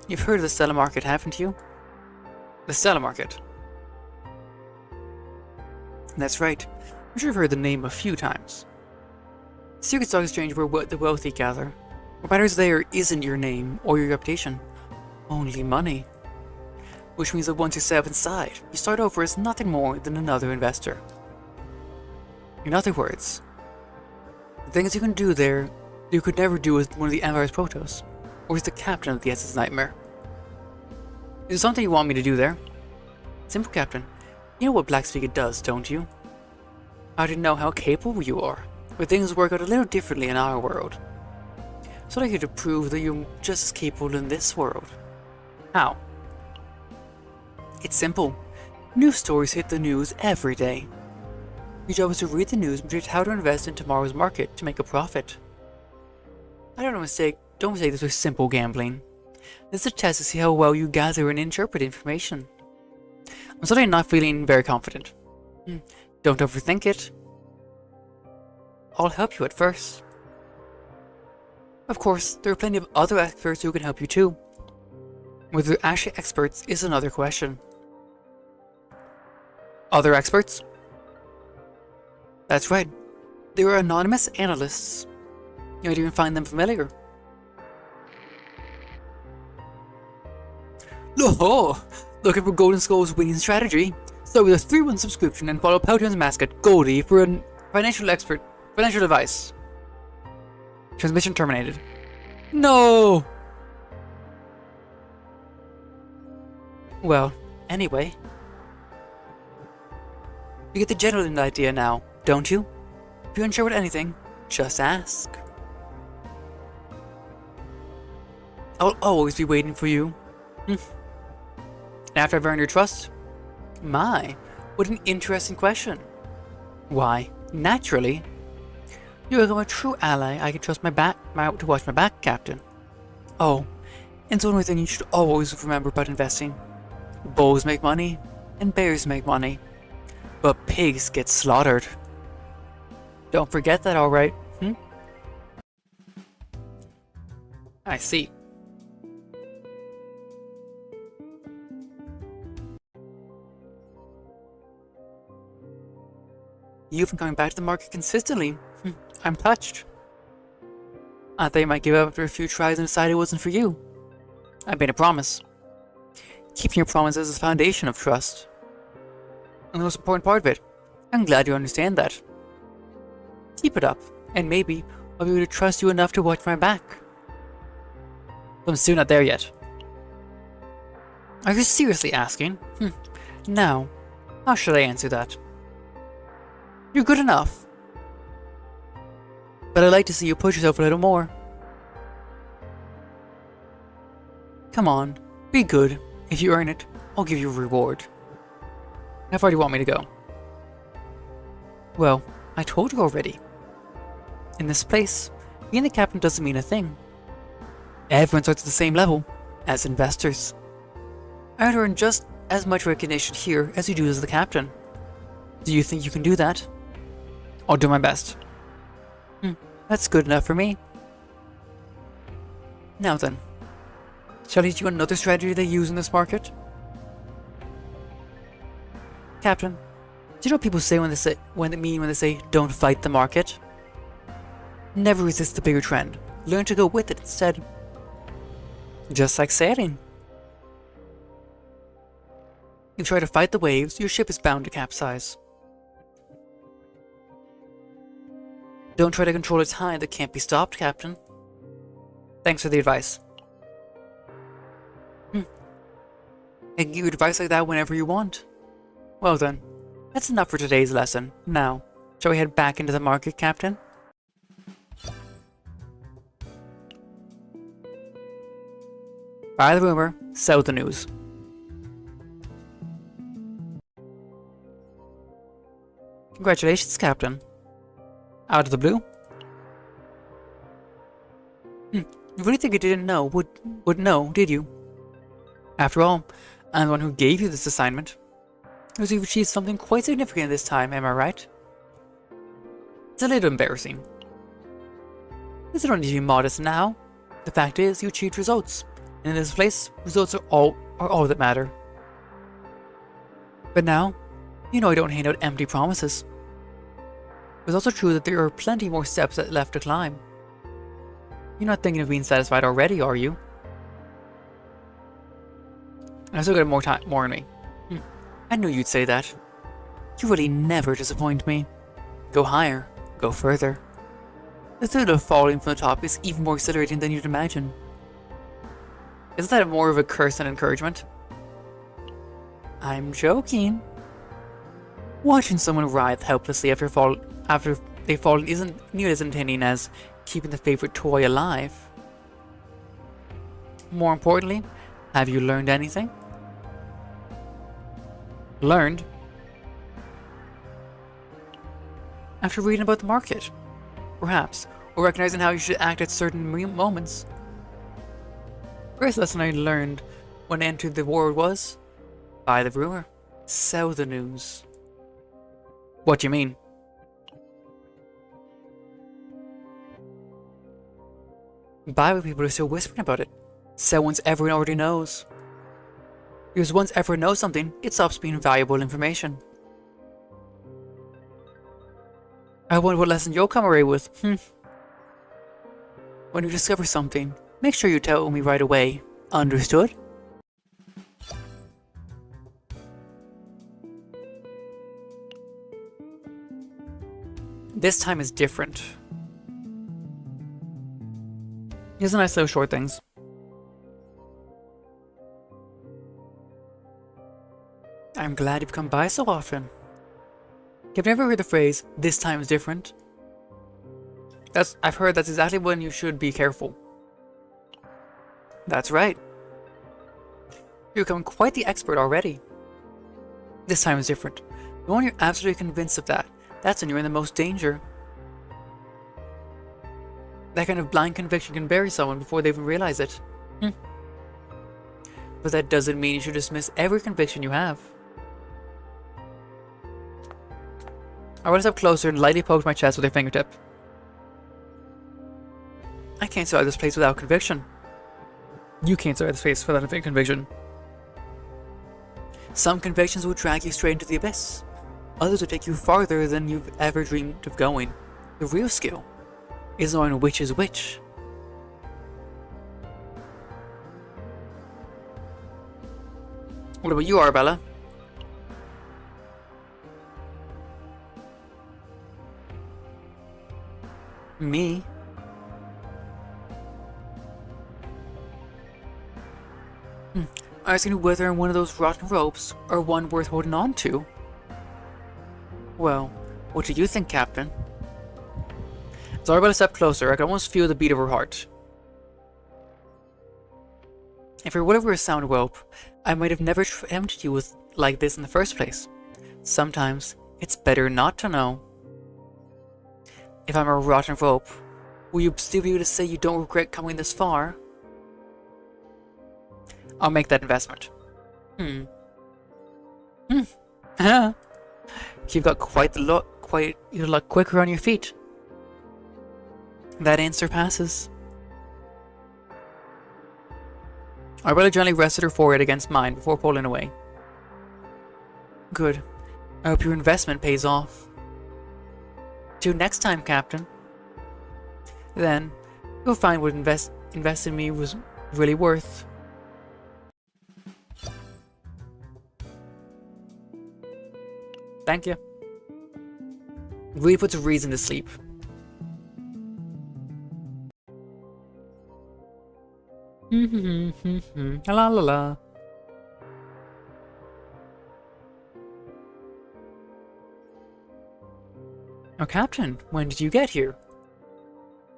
You've heard of the Stella Market, haven't you? The Stella Market. That's right. I'm sure you've heard the name a few times. The Secret Stock Exchange where the wealthy gather. What matters there isn't your name or your reputation, only money. Which means that once you step inside, you start over as nothing more than another investor. In other words, the things you can do there, you could never do as one of the Empire's Protoss, or as the captain of the SS Nightmare. Is there something you want me to do there? Simple, Captain. You know what Black Speaker does, don't you? I didn't know how capable you are, but things work out a little differently in our world. So I'm here to prove that you're just as capable in this world. How? It's simple. News stories hit the news every day. Your job is to read the news and predict how to invest in tomorrow's market to make a profit. Don't mistake this with simple gambling. This is a test to see how well you gather and interpret information. I'm suddenly not feeling very confident. Don't overthink it. I'll help you at first. Of course, there are plenty of other experts who can help you too. Whether they're actually experts is another question. Other experts? That's right. They are anonymous analysts. You might even find them familiar. Oh, looking for Golden Skull's winning strategy? Start with a 3-1 subscription and follow Powtown's mascot, Goldie, for a financial advice. Transmission terminated. No! Well, anyway. You get the general idea now, don't you? If you're unsure about anything, just ask. I'll always be waiting for you. And after I've earned your trust? My, what an interesting question. Why, naturally. You become a true ally I can trust to watch my back, Captain. Oh, and so one thing you should always remember about investing. Bulls make money, and bears make money. But pigs get slaughtered. Don't forget that, alright? I see. You've been coming back to the market consistently. I'm touched. I thought you might give up after a few tries and decide it wasn't for you. I made a promise. Keeping your promises is the foundation of trust. And the most important part of it. I'm glad you understand that. Keep it up, and maybe I'll be able to trust you enough to watch my back. But I'm still not there yet. Are you seriously asking? Now, how should I answer that? You're good enough. But I'd like to see you push yourself a little more. Come on, be good. If you earn it, I'll give you a reward. How far do you want me to go? Well, I told you already. In this place, being the captain doesn't mean a thing. Everyone starts at the same level, as investors. I would earn just as much recognition here as you do as the captain. Do you think you can do that? I'll do my best. That's good enough for me. Now then, shall I teach you another strategy they use in this market? Captain, do you know what people say when they say don't fight the market? Never resist the bigger trend. Learn to go with it instead. Just like sailing. If you try to fight the waves, your ship is bound to capsize. Don't try to control a tide that can't be stopped, Captain. Thanks for the advice. I can give you advice like that whenever you want. Well then, that's enough for today's lesson. Now, shall we head back into the market, Captain? Buy the rumor, sell the news. Congratulations, Captain. Out of the blue? You really think you didn't know, would know, did you? After all, I'm the one who gave you this assignment. Because you've achieved something quite significant this time, am I right? It's a little embarrassing. But you don't need to be modest now. The fact is, you achieved results. And in this place, results are all that matter. But now, you know I don't hand out empty promises. It's also true that there are plenty more steps left to climb. You're not thinking of being satisfied already, are you? I still got more in me. I knew you'd say that. You really never disappoint me. Go higher, go further. The thrill of falling from the top is even more exhilarating than you'd imagine. Isn't that more of a curse than encouragement? I'm joking. Watching someone writhe helplessly after they've fallen isn't nearly as entertaining as keeping the favorite toy alive. More importantly, have you learned anything? Learned? After reading about the market, perhaps, or recognizing how you should act at certain moments. First lesson I learned when I entered the world was, buy the rumor, sell the news. What do you mean? Buy what people are still whispering about it. Sell once everyone already knows. Because once everyone knows something, it stops being valuable information. I wonder what lesson you'll come away with. When you discover something, make sure you tell me right away. Understood? This time is different. Here's a nice little short things. I'm glad you've come by so often. Have you ever heard the phrase, this time is different? I've heard that's exactly when you should be careful. That's right. You've become quite the expert already. This time is different. The moment you're absolutely convinced of that, that's when you're in the most danger. That kind of blind conviction can bury someone before they even realize it. But that doesn't mean you should dismiss every conviction you have. I went up closer and lightly poked my chest with a fingertip. I can't survive this place without conviction. You can't survive this place without a conviction. Some convictions will drag you straight into the abyss. Others will take you farther than you've ever dreamed of going. The real skill is knowing which is which. What about you, Arabella? Me? Asking whether I'm one of those rotten ropes or one worth holding on to. Well, what do you think, Captain? As Arabella stepped closer, I could almost feel the beat of her heart. If you're whatever a sound rope, I might have never tempted you with like this in the first place. Sometimes, it's better not to know. If I'm a rotten rope, will you still be able to say you don't regret coming this far? I'll make that investment. You've got quite You're a lot quicker on your feet. That answer passes. Arabella gently rested her forehead against mine before pulling away. Good. I hope your investment pays off. Till next time, Captain. Then, you'll find what invest in me was really worth. Thank you. Really puts reason to sleep. La la la. Oh, Captain, when did you get here?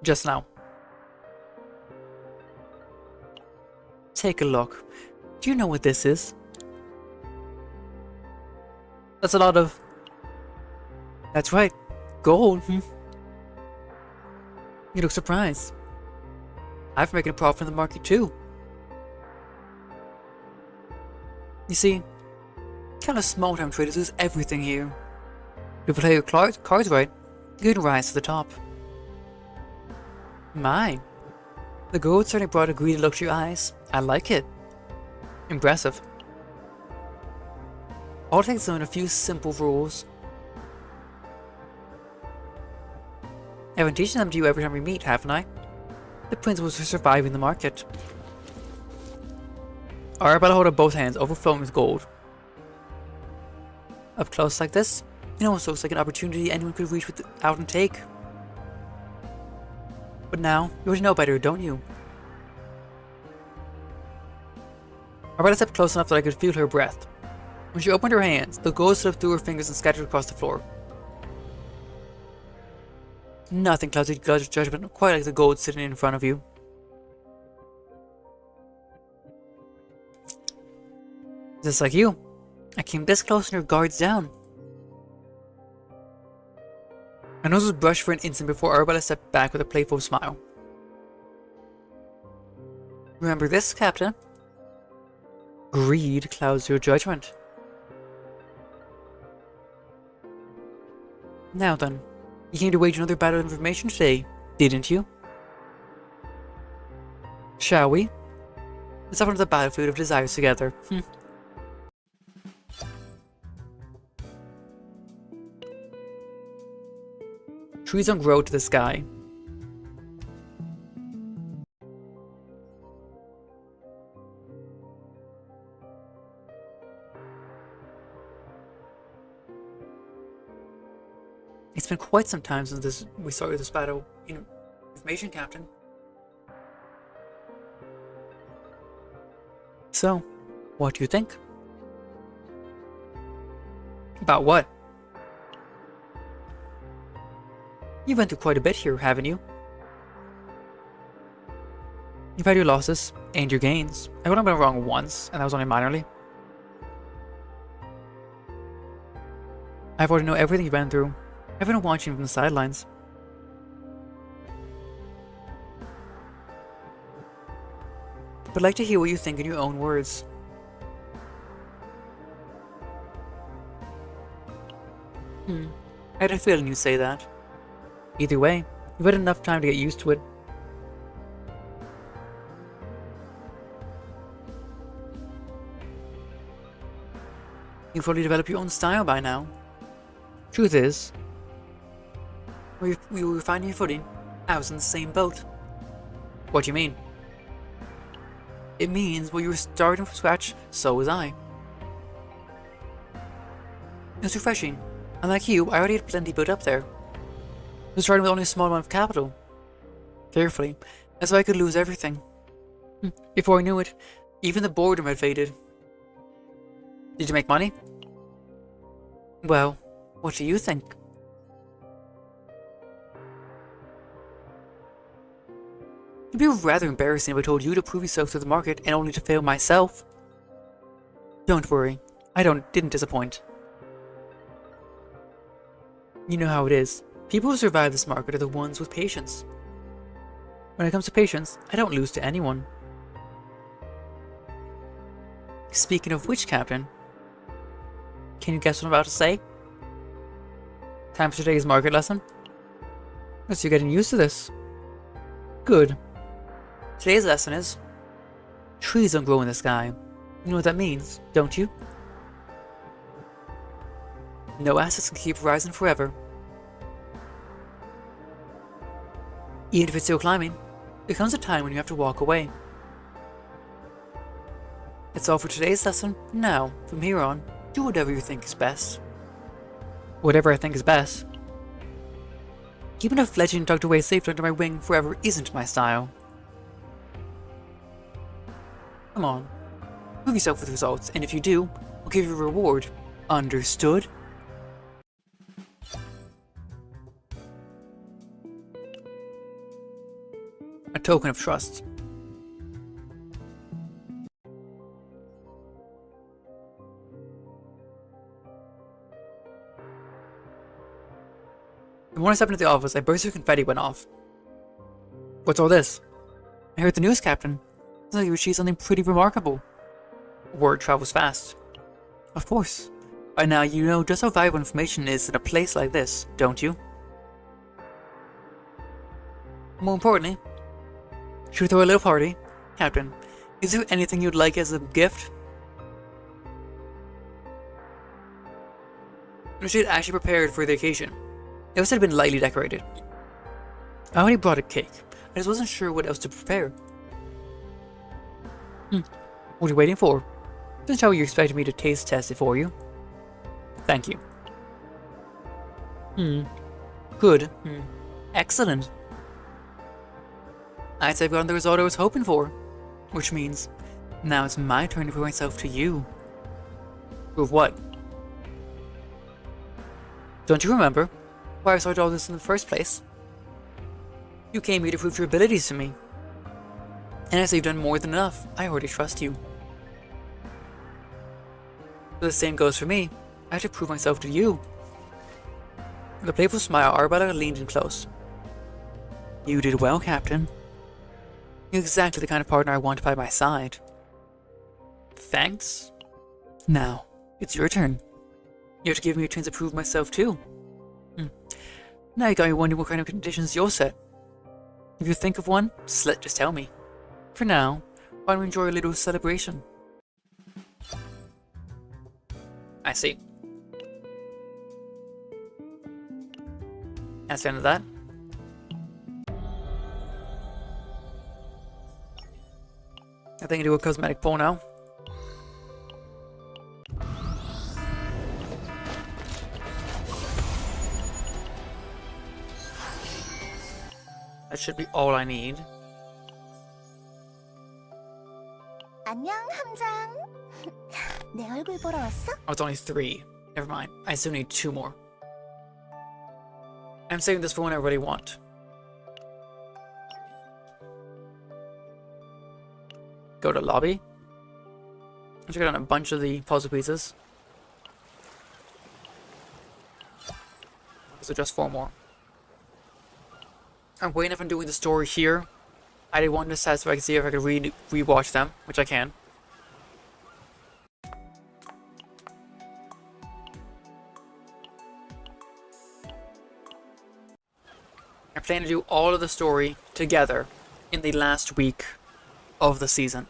Just now. Take a look. Do you know what this is? That's a lot of... That's right. Gold. You look surprised. I've been making a profit in the market too. You see, kind of small-time traders lose everything here. If you play your cards right, you can rise to the top. My, the gold certainly brought a greedy look to your eyes. I like it. Impressive. I'll take some in a few simple rules. I've been teaching them to you every time we meet, haven't I? The principles for surviving the market. Arabella held up both hands, overflowing with gold. Up close like this, it almost looks like an opportunity anyone could reach out and take. But now, you already know better, don't you? Arabella stepped close enough that I could feel her breath. When she opened her hands, the gold slipped through her fingers and scattered across the floor. Nothing clouds your judgment quite like the gold sitting in front of you. Just like you, I came this close and your guard's down. My nose was brushed for an instant before Arabella stepped back with a playful smile. Remember this, Captain? Greed clouds your judgment. Now then, you came to wage another battle of information today, didn't you? Shall we? Let's hop onto the battlefield of desires together. Trees don't grow to the sky. It's been quite some time since we started this battle. Information, Captain. So, what do you think? About what? You've been through quite a bit here, haven't you? You've had your losses and your gains. I've only been wrong once, and that was only minorly. I've already know everything you've been through. I've been watching from the sidelines. But I'd like to hear what you think in your own words. I had a feeling you'd say that. Either way, you've had enough time to get used to it. You've probably developed your own style by now. Truth is, we were finding your footing. I was in the same boat. What do you mean? It means when you were starting from scratch, so was I. It's refreshing. Unlike you, I already had plenty built up there. I was starting with only a small amount of capital. Carefully, that's why I could lose everything. Before I knew it, even the boredom had faded. Did you make money? Well, what do you think? It'd be rather embarrassing if I told you to prove yourself to the market and only to fail myself. Don't worry, I didn't disappoint. You know how it is. People who survive this market are the ones with patience. When it comes to patience, I don't lose to anyone. Speaking of which, Captain, can you guess what I'm about to say? Time for today's market lesson. Guess you're getting used to this. Good. Today's lesson is trees don't grow in the sky. You know what that means, don't you? No assets can keep rising forever. Even if it's still climbing, there comes a time when you have to walk away. That's all for today's lesson. Now, from here on, do whatever you think is best. Whatever I think is best. Keeping a fledgling tucked away safely under my wing forever isn't my style. Come on, prove yourself with results, and if you do, we'll give you a reward. Understood? A token of trust. The morning I stepped into the office, a burst of confetti went off. What's all this? I heard the news, Captain. Sounds like you achieved something pretty remarkable. Word travels fast. Of course. By now you know just how valuable information is in a place like this, don't you? More importantly, should we throw a little party? Captain, is there anything you'd like as a gift? She had actually prepared for the occasion. It must have been lightly decorated. I only brought a cake. I just wasn't sure what else to prepare. What are you waiting for? Just how you expected me to taste test it for you. Thank you. Good. Excellent. I'd say I've gotten the result I was hoping for. Which means, now it's my turn to prove myself to you. Prove what? Don't you remember why I started all this in the first place? You came here to prove your abilities to me. And as you've done more than enough, I already trust you. So the same goes for me. I have to prove myself to you. With a playful smile, Arabella leaned in close. You did well, Captain. You're exactly the kind of partner I want by my side. Thanks. Now, it's your turn. You have to give me a chance to prove myself too. Now you got me wondering what kind of conditions you'll set. If you think of one, just tell me. For now, why don't we enjoy a little celebration? I see. That's the end of that. I think I do a cosmetic pull now. That should be all I need. 안녕, 함장. 내 얼굴 보러 왔어? Oh, it's only 3. Never mind. I still need 2 more. I'm saving this for when I really want. Go to lobby. Check out a bunch of the puzzle pieces. So just 4 more. I'm waiting if I'm doing the story here. I did want to test so I can see if I could re-watch them, which I can. I plan to do all of the story together in the last week of the season.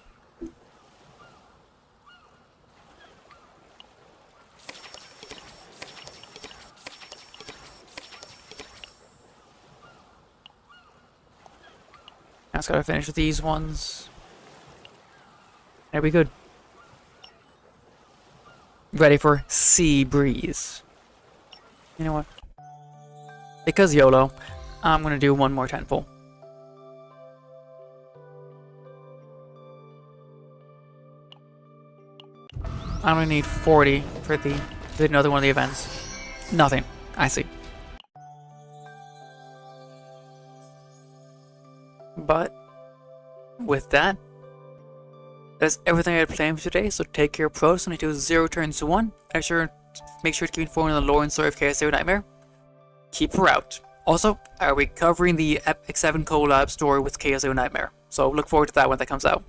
Now just gotta finish with these ones. There we good. Ready for Sea Breeze. You know what? Because YOLO, I'm gonna do one more tentpole. I'm gonna need 40 for another one of the events. Nothing. I see. But with that, that's everything I had planned for today. So take care, pros. 22 0 turns to 1. Make sure to keep informed on the lore and story of KSO Nightmare. Keep her out. Also, I'll be covering the Epic 7 collab story with KSO Nightmare. So look forward to that when that comes out.